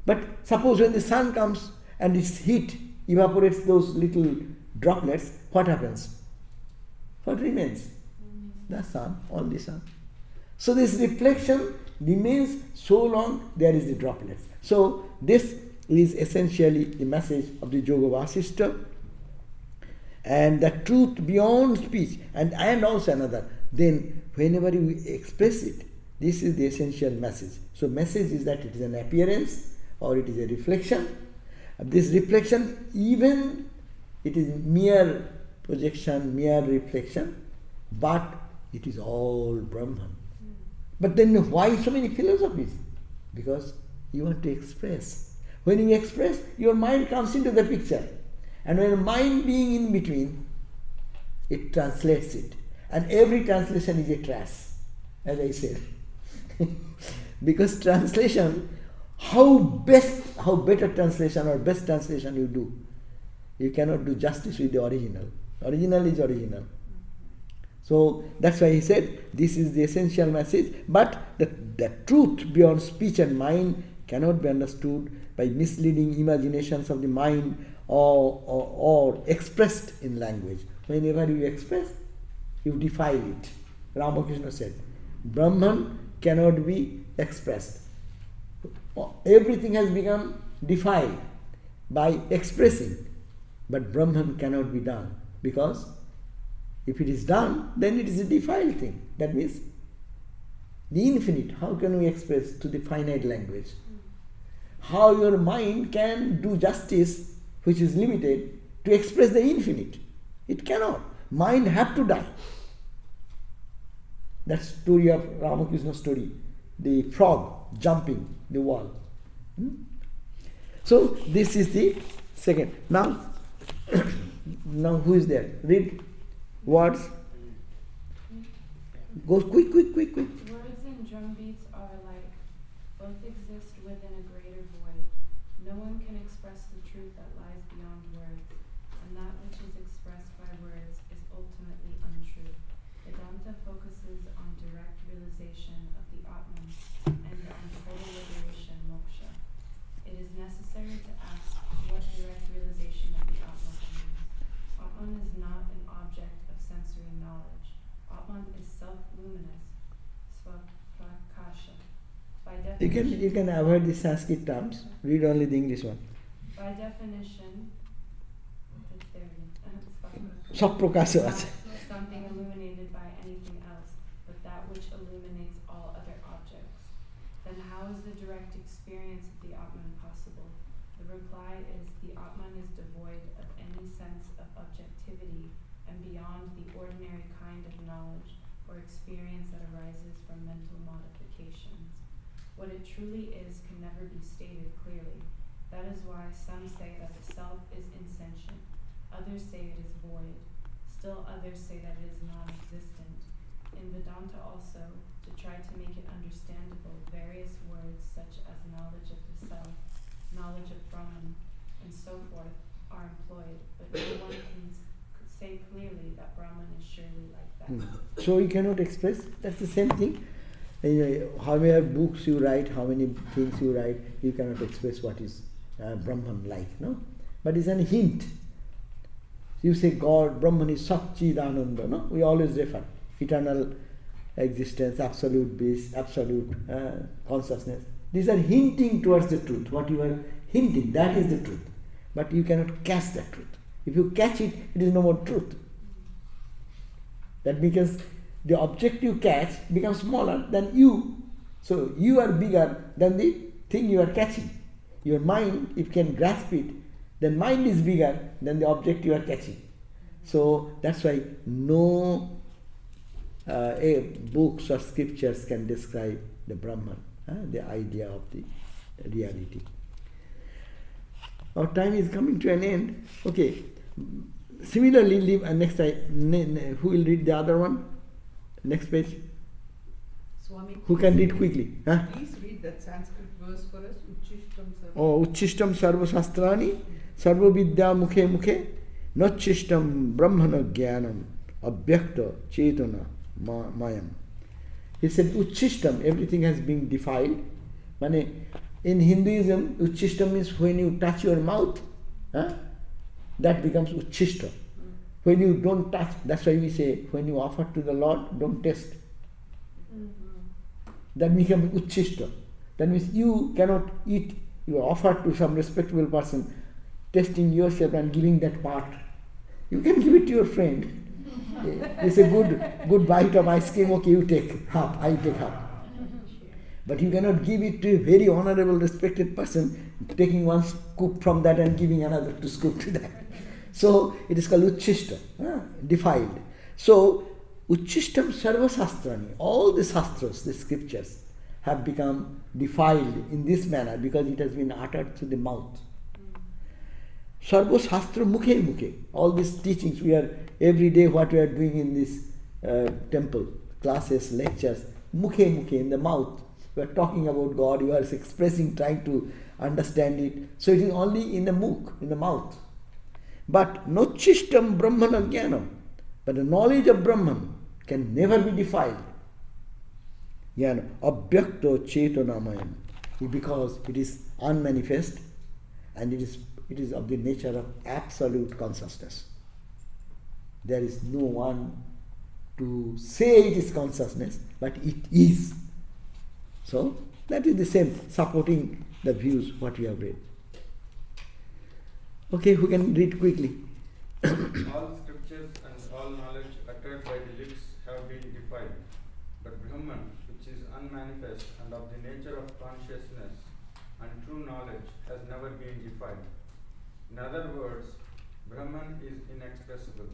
But suppose when the sun comes and its heat evaporates those little droplets, what happens? What remains? The sun, only sun. So this reflection remains so long there is the droplets. So this is essentially the message of the Yoga Vasishta, and the truth beyond speech, and also another. Then whenever you express it, this is the essential message. So message is that it is an appearance or it is a reflection. This reflection, even it is mere projection, mere reflection, but it is all Brahman. But then why so many philosophies? Because you want to express. When you express, your mind comes into the picture. And when mind being in between, it translates it. And every translation is a trash, as I said. Because translation, how better translation or best translation you do, you cannot do justice with the original. Original is original. So that's why he said this is the essential message, but the truth beyond speech and mind cannot be understood by misleading imaginations of the mind or expressed in language. Whenever you express, you defile it. Ramakrishna said, Brahman cannot be expressed. Everything has become defiled by expressing, but Brahman cannot be done, because if it is done, then it is a defiled thing. That means the infinite, how can we express to the finite language? How your mind can do justice, which is limited, to express the infinite? It cannot. Mind have to die. That story of Ramakrishna's story, the frog jumping the wall. So this is the second. Now who is there? Read words. Go quick. Words and drum beats are alike. Both exist within a greater void. No one can express the truth that lies beyond words, and that which is expressed by words is ultimately untrue. Vedanta focuses on direct realization of the Atman and on total liberation, moksha. It is necessary to ask what direct realization of the Atman means. Atman is not an object of sensory knowledge. Atman is self-luminous, svaprakasha. By definition, You can avoid the Sanskrit terms. Read only the English one. by definition, it's there again. Svaprakasha. Something illuminated by anything else, but that which illuminates all other objects. Then how is the direct experience of the Atman possible? The reply is the Atman is devoid of any sense of objectivity and beyond the ordinary kind of knowledge or experience that arises from mental modifications. What it truly is can never be stated clearly. That is why some say that the self is insentient, others say it is void, still others say that it is non-existent. In Vedanta also, to try to make it understandable, various words such as knowledge of the self, knowledge of Brahman, and so forth are employed, but no one can say clearly that Brahman is surely like that. So you cannot express, that's the same thing. How many books you write, how many things you write, you cannot express what is Brahman like, no? But it's a hint. You say God, Brahman is Satchidananda, no? We always refer. Eternal existence, absolute bliss, absolute consciousness. These are hinting towards the truth. What you are hinting, that is the truth. But you cannot catch that truth. If you catch it, it is no more truth. That because the object you catch becomes smaller than you. So you are bigger than the thing you are catching. Your mind, if you can grasp it, then mind is bigger than the object you are catching. So that's why no books or scriptures can describe the Brahman, the idea of the reality. Our time is coming to an end. Okay. Similarly, next time, who will read the other one? Next page. Swami, Who can read quickly? Huh? please read that Sanskrit verse for us. Uchishtam Sarva. Oh, Uchishtam Sarva Shastrani, Sarva Vidya Mukhe Mukhe, Nachishtam Brahmana Jnanam, Abhyakta Chetana Mayam. He said, Uchishtam, everything has been defiled. In Hinduism, Uchishtam means when you touch your mouth, that becomes Uchishta. When you don't touch, that's why we say, when you offer to the Lord, don't taste. That becomes Uchishta. That means you cannot eat, you offer to some respectable person, tasting yourself and giving that part. You can give it to your friend. It's a good bite of ice cream, okay, you take half, I take half. But you cannot give it to a very honorable, respected person, taking one scoop from that and giving another to scoop to that. So it is called Uchishta, defiled. So Uchishtam Sarva Shastrani, all the shastras, the scriptures, have become defiled in this manner because it has been uttered through the mouth. Sarva Shastra Mukhe Mukhe, all these teachings we are, every day what we are doing in this temple, classes, lectures, Mukhe Mukhe, in the mouth. We are talking about God, you are expressing, trying to understand it. So it is only in the mukh, in the mouth. But Nochishtam Brahmana Jnanam, but the knowledge of Brahman can never be defiled. Jnana, Abhyakto Chetanamayam, because it is unmanifest and it is of the nature of absolute consciousness. There is no one to say it is consciousness, but it is. So that is the same, supporting the views what we have read. Okay, who can read quickly? All scriptures and all knowledge uttered by the lips have been defiled, but Brahman, which is unmanifest and of the nature of consciousness and true knowledge, has never been defiled. In other words, Brahman is inexpressible.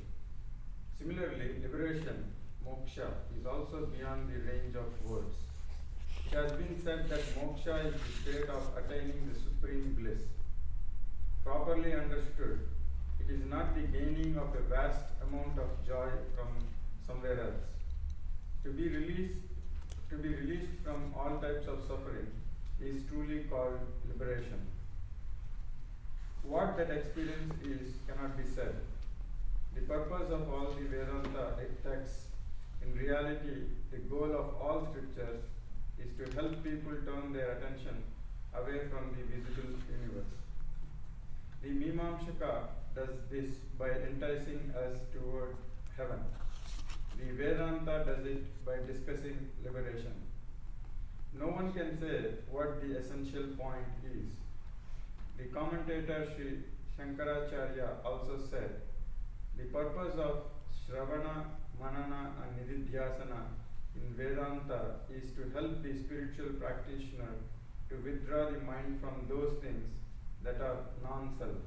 Similarly, liberation, moksha, is also beyond the range of words. It has been said that moksha is the state of attaining the supreme bliss. Properly understood, it is not the gaining of a vast amount of joy from somewhere else. To be released from all types of suffering is truly called liberation. What that experience is cannot be said. The purpose of all the Vedanta texts, in reality, the goal of all scriptures, is to help people turn their attention away from the visible universe. The Mimamsaka does this by enticing us toward heaven. The Vedanta does it by discussing liberation. No one can say what the essential point is. The commentator Sri Shankaracharya also said, the purpose of Shravana, Manana and Nididhyasana in Vedanta is to help the spiritual practitioner to withdraw the mind from those things that are non-self.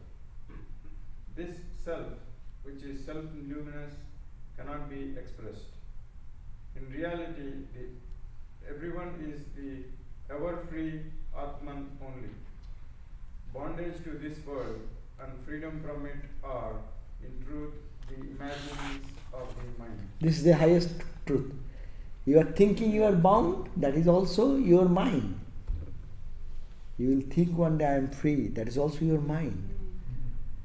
This self, which is self-luminous, cannot be expressed. In reality, everyone is the ever-free Atman only. Bondage to this world and freedom from it are, in truth, the imaginings of the mind. This is the highest truth. You are thinking you are bound, that is also your mind. You will think one day I am free, that is also your mind.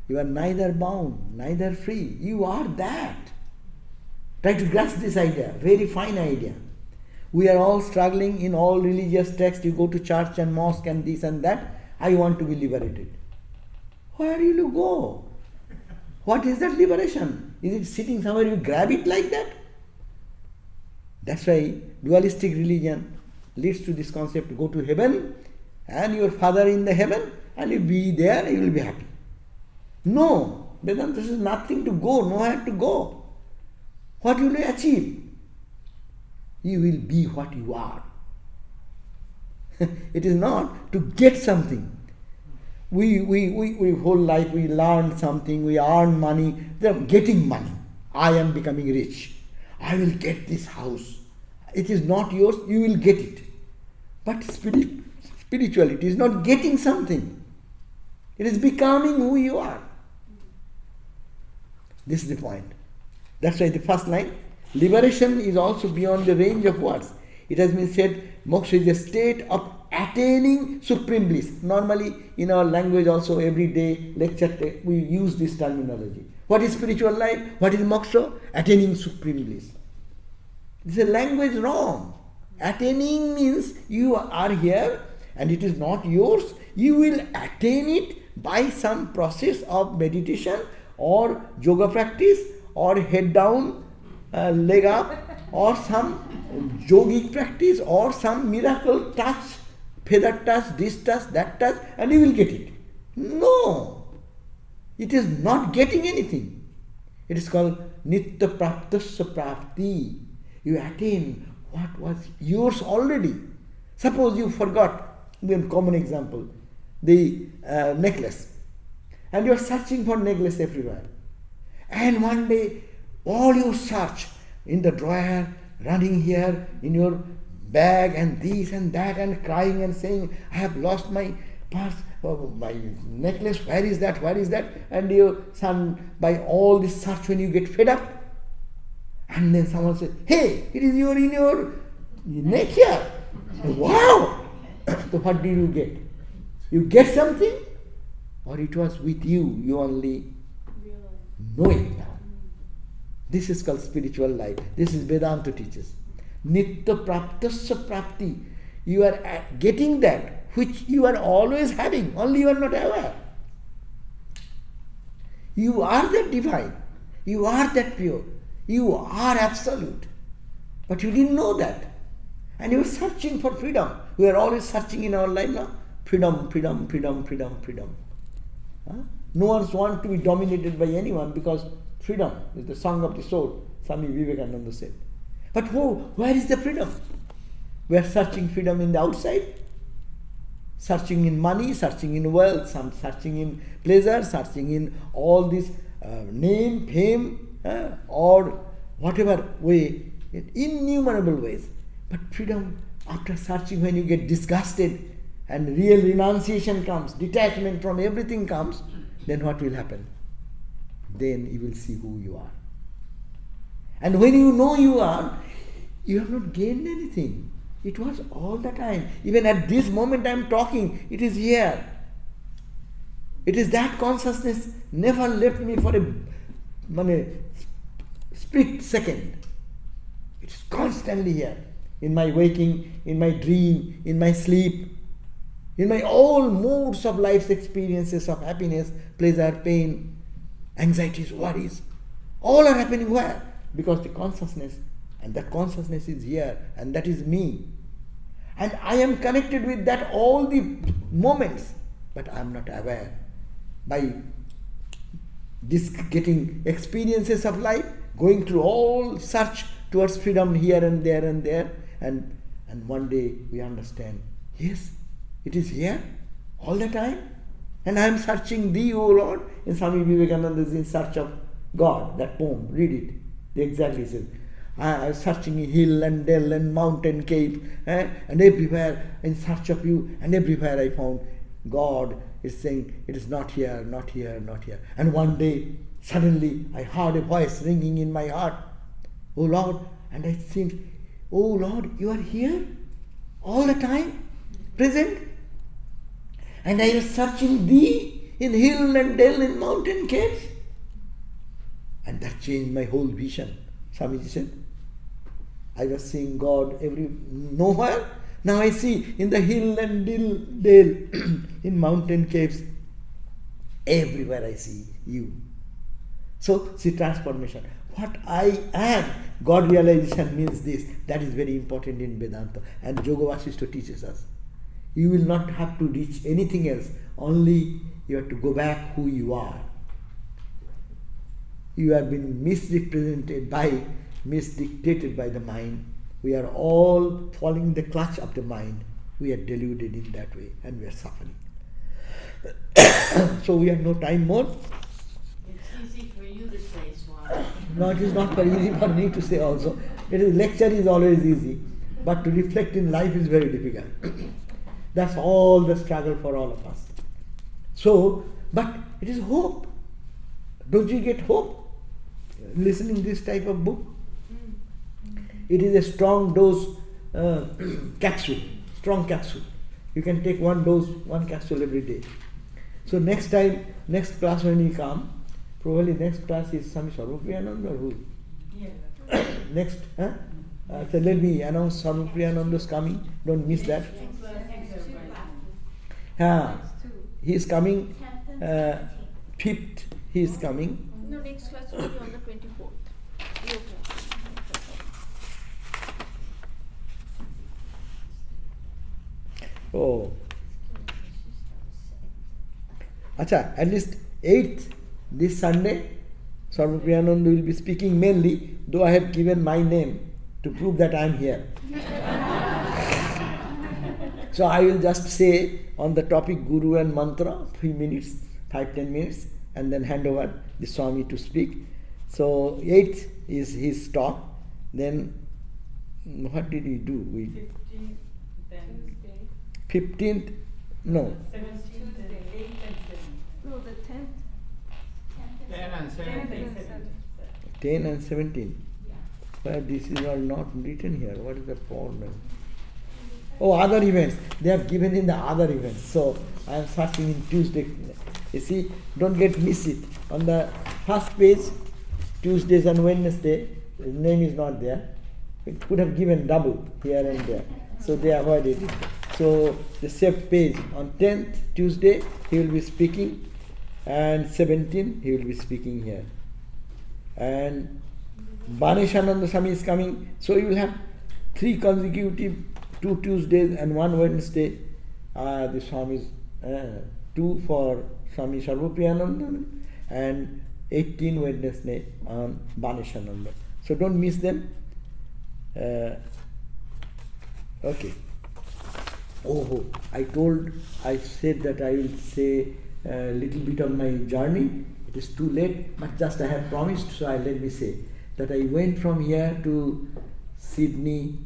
You are neither bound, neither free. You are that. Try to grasp this idea, very fine idea. We are all struggling in all religious texts. You go to church and mosque and this and that. I want to be liberated. Where will you go? What is that liberation? Is it sitting somewhere you grab it like that? That's why dualistic religion leads to this concept, go to heaven and your father in the heaven and you be there, you will be happy. No, Vedanta says nothing to go, nowhere to go. What will you achieve? You will be what you are. It is not to get something. We whole life we learn something, we earn money, then getting money. I am becoming rich. I will get this house. It is not yours, you will get it. But spirituality is not getting something. It is becoming who you are. This is the point. That's why the first line, liberation is also beyond the range of words. It has been said, moksha is a state of attaining supreme bliss. Normally, in our language also, every day, lecture, we use this terminology. What is spiritual life? What is moksha? Attaining supreme bliss. This is a language wrong. Attaining means you are here and it is not yours. You will attain it by some process of meditation or yoga practice or head down, leg up, or some yogic practice or some miracle touch, feather touch, this touch, that touch, and you will get it. No, it is not getting anything. It is called nitya praptasya prapti. You attain what was yours already. Suppose you forgot, a common example, the necklace, and you are searching for necklace everywhere. And one day, all your search in the drawer, running here, in your bag and this and that, and crying and saying, I have lost my purse, my necklace, where is that, where is that? And your son, by all this search, when you get fed up, and then someone says, hey, it is in your neck here. Wow! So what did you get? You get something? Or it was with you, you only know it now. This is called spiritual life. This is Vedanta teaches. Nitya praptasya prapti. You are getting that which you are always having, only you are not aware. You are that divine. You are that pure. You are absolute. But you didn't know that. And you are searching for freedom. We are always searching in our life now. Freedom, freedom, freedom, freedom, freedom. Huh? No one wants to be dominated by anyone because freedom is the song of the soul, Swami Vivekananda said. But where is the freedom? We are searching freedom in the outside, searching in money, searching in wealth, searching in pleasure, searching in all this name, fame, or whatever way, in innumerable ways. But freedom, after searching, when you get disgusted and real renunciation comes, detachment from everything comes, then what will happen? Then you will see who you are. And when you know you are, you have not gained anything. It was all the time. Even at this moment I am talking, it is here. It is that consciousness never left me for a split second. It is constantly here. In my waking, in my dream, in my sleep, in my all modes of life's experiences of happiness, pleasure, pain, anxieties, worries, all are happening where? Because the consciousness, and that consciousness is here, and that is me. And I am connected with that all the moments, but I am not aware. By this getting experiences of life, going through all search towards freedom here and there and there, and one day we understand, yes, it is here all the time. And I am searching thee, O Lord. And Swami Vivekananda is in search of God. That poem, read it. They exactly says, I was searching hill and dell and mountain, cave, and everywhere in search of you, and everywhere I found God is saying, it is not here, not here, not here. And one day, suddenly, I heard a voice ringing in my heart, oh Lord, and I think, oh Lord, you are here all the time, present. And I was searching thee in hill and dell and mountain caves. And that changed my whole vision. Swamiji said, I was seeing God nowhere. Now I see in the hill and dale, in mountain caves, everywhere I see you. So, see, transformation. What I am, God realization means this. That is very important in Vedanta. And Yoga Vasishta teaches us. You will not have to reach anything else. Only you have to go back who you are. You have been misdictated by the mind. We are all falling the clutch of the mind. We are deluded in that way and we are suffering. So we have no time more. It's easy for you to say, Swami. No, it is not very easy for me to say also. Lecture is always easy, but to reflect in life is very difficult. That's all the struggle for all of us. So, but it is hope. Don't you get hope listening this type of book? It is a strong dose capsule, strong capsule. You can take one dose, one capsule every day. So next time, next class when you come, probably next class is Swami Sarvadevananda or who? Yeah. Next, huh? So let me announce Sarvadevananda is coming. Don't miss that. He is coming. 5th, he is coming. No, next class will be on the 24th. Okay. Oh. Acha, at least 8th, this Sunday, Sarvadevananda will be speaking mainly, though I have given my name to prove that I am here. So I will just say on the topic Guru and Mantra, 3 minutes, 5-10 minutes, and then hand over the Swami to speak. So 8th is his talk. Then what did he do? 15th, then 15th, no. 17th, then 8th and 7th. No, the 10th. 10 and 17. 10 and 17. But this is all not written here. What is the problem? Oh, other events. They have given in the other events. So I am searching in Tuesday. You see, don't miss it. On the first page, Tuesdays and Wednesday, his name is not there. It could have given double here and there. So they avoided it. So the saved page, on 10th Tuesday, he will be speaking, and 17th, he will be speaking here. And Baneshananda Swami is coming. So you will have 3 consecutive, 2 Tuesdays and 1 Wednesday. The Swamis, 2 for Swami Sarvadevananda and 18 Wednesday on Baneshananda. So don't miss them. Okay. Oh, I said that I will say a little bit of my journey. It is too late, but just I have promised, so let me say that I went from here to Sydney.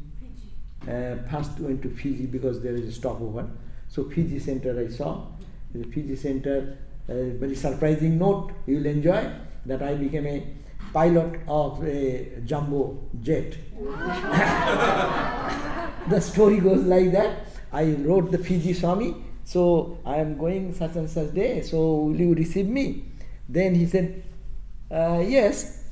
First went to Fiji because there is a stopover. So Fiji Center I saw. The Fiji Center, very surprising note, you will enjoy, that I became a pilot of a jumbo jet. The story goes like that. I wrote the Fiji Swami, so I am going such and such day, so will you receive me? Then he said, yes,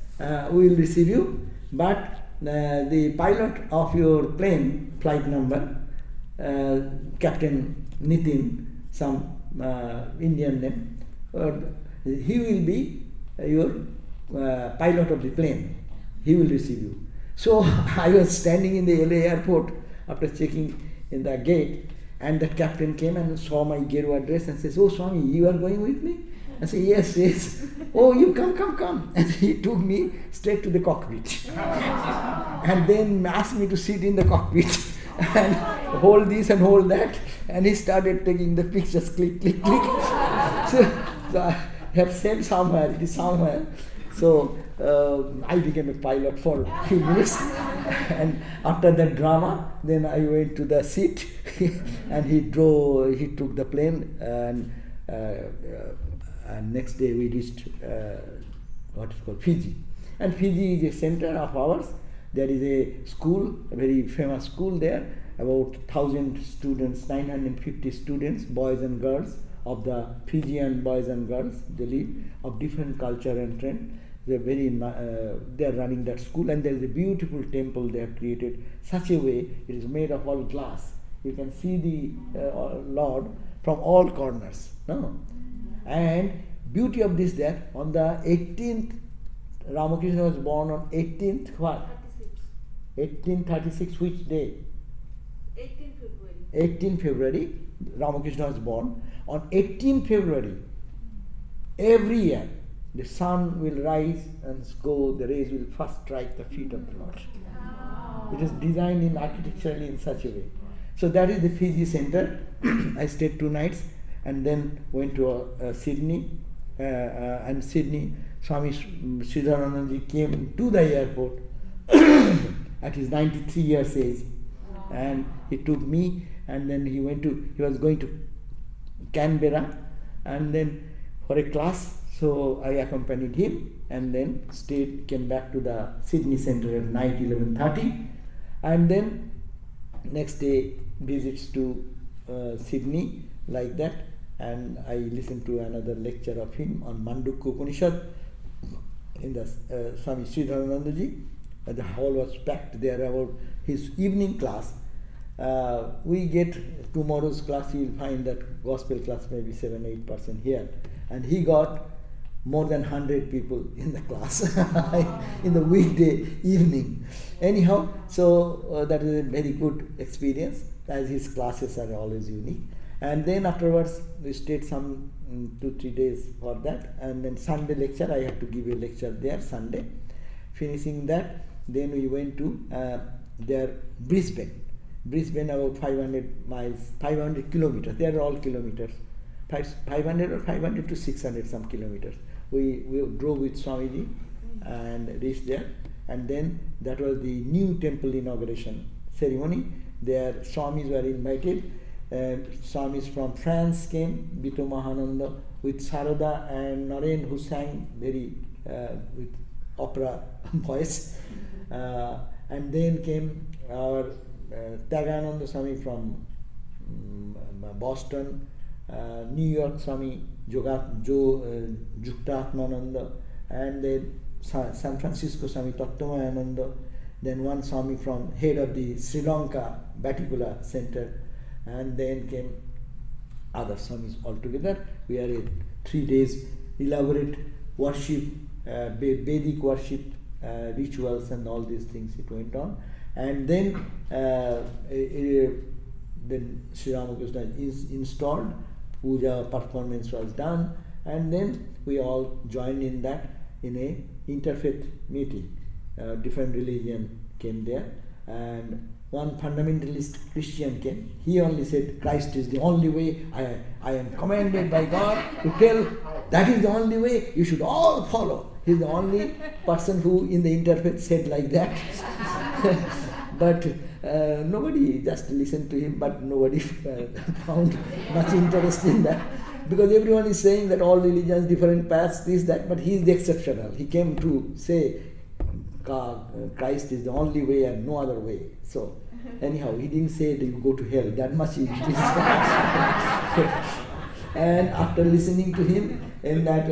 we will receive you, but the pilot of your plane, flight number, Captain Nitin, some Indian name, he will be your pilot of the plane. He will receive you. So I was standing in the LA airport after checking in the gate, and the captain came and saw my Gerua dress and says, "Oh Swami, you are going with me?" I said, yes. "Oh, you come. And he took me straight to the cockpit and then asked me to sit in the cockpit and hold this and hold that, and he started taking the pictures, click. So I have sent somewhere, it is somewhere. So I became a pilot for a few minutes, and after that drama, then I went to the seat, and he took the plane, and next day we reached what is called Fiji. And Fiji is a center of ours. There is a school, a very famous school there, about 1,000 students, 950 students, boys and girls, of the Fijian boys and girls, they live, of different culture and trend. They are running that school, and there is a beautiful temple they have created, such a way it is made of all glass. You can see the Lord from all corners. No? And beauty of this, that on the 18th, Ramakrishna was born on 18th what? 1836, which day? 18 February. 18 February, Ramakrishna was born. On 18 February, every year, the sun will rise and go, the rays will first strike the feet of the Lord. It is designed in architecturally in such a way. So that is the Fiji center. I stayed 2 nights and then went to Sydney. And Sydney, Swami Sarvadevananda came to the airport at his 93 years age, and he took me, and then he was going to Canberra, and then for a class, so I accompanied him, and then came back to the Sydney Centre at night 11:30, and then next day visits to Sydney, like that, and I listened to another lecture of him on Mandukya Upanishad in the Swami Sarvadevananda. The hall was packed there about his evening class. We get tomorrow's class, you will find that gospel class maybe 7-8% here, and he got more than 100 people in the class in the weekday evening. Anyhow, so that is a very good experience, as his classes are always unique. And then afterwards we stayed some 2-3 days for that, and then Sunday lecture, I had to give a lecture there Sunday. Finishing that, then we went to there Brisbane, about 500 miles, 500 kilometers. They are all kilometers, 500 or 500 to 600 some kilometers. We drove with Swamiji and reached there, and then that was the new temple inauguration ceremony. There Swamis were invited. Swamis from France came, Bito Mahananda, with Sarada and Naren, who sang very with opera voice. And then came our Tyagananda Swami from Boston, New York Swami Juktatmananda, and then San Francisco Swami Tattamayananda, then one Swami from head of the Sri Lanka Batikula Center, and then came other Swamis altogether. We had a 3 days elaborate worship, Vedic worship, rituals and all these things it went on. And then Sri Ramakrishna is installed, puja performance was done, and then we all joined in that in a interfaith meeting. Different religion came there, and one fundamentalist Christian came. He only said Christ is the only way. I am commanded by God to tell that is the only way, you should all follow. He is the only person who in the interfaith said like that. But nobody just listened to him, but nobody found much interest in that, because everyone is saying that all religions, different paths, this, that, but he is the exceptional. He came to say Christ is the only way and no other way. So anyhow, he didn't say that you go to hell, that much he did. And after listening to him, in that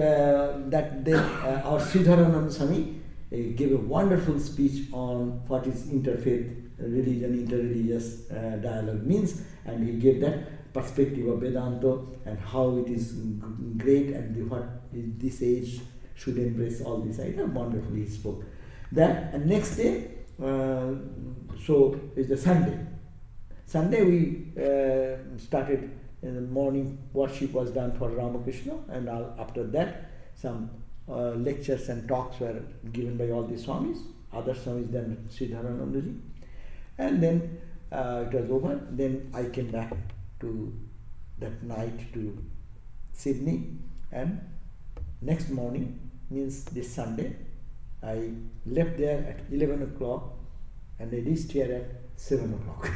day, our Sridharananda Swami gave a wonderful speech on what is interfaith religion, interreligious dialogue means, and he gave that perspective of Vedanta and how it is great, and what this age should embrace all this idea. Wonderfully he spoke. That, and next day, so is the Sunday. Sunday we started in the morning, worship was done for Ramakrishna, and after that some lectures and talks were given by all the Swamis, other Swamis than Sridharanandaji, and then it was over. Then I came back to that night to Sydney, and next morning means this Sunday. I left there at 11 o'clock and I reached here at 7 o'clock.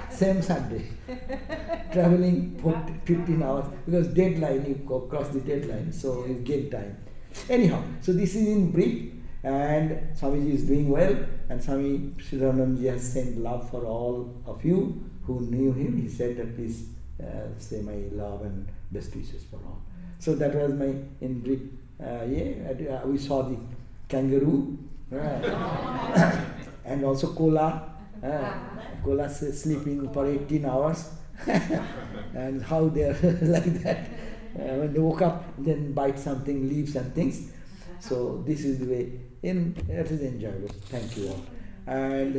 Same Sunday. Traveling for 15 hours because deadline, you cross the deadline, so you gain time. Anyhow, so this is in brief, and Swamiji is doing well, and Swami Sarvadevananda has sent love for all of you who knew him. He said that please say my love and best wishes for all. So that was my in brief. We saw the kangaroo and also koala. Koala sleeping for 18 hours and how they are like that. When they woke up, then bite something, leaves and things. So this is the way. It is enjoyable. Thank you all. And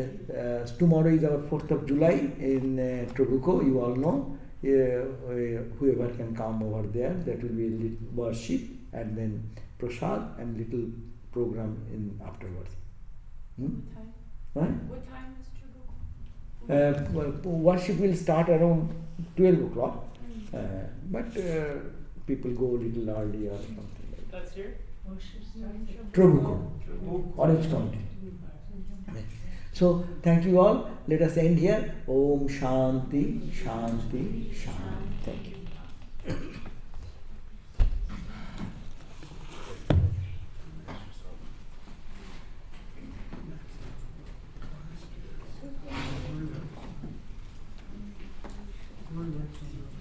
tomorrow is our 4th of July in Trabuco. You all know. Whoever can come over there, that will be little worship and then prasad and little program in afterwards. What time? What time is Trabuco? Worship will start around 12 o'clock, but people go a little earlier or something like that. That's here? Trabuco, Orange County. So, thank you all. Let us end here. Om Shanti, Shanti, Shanti. Thank you. Good work.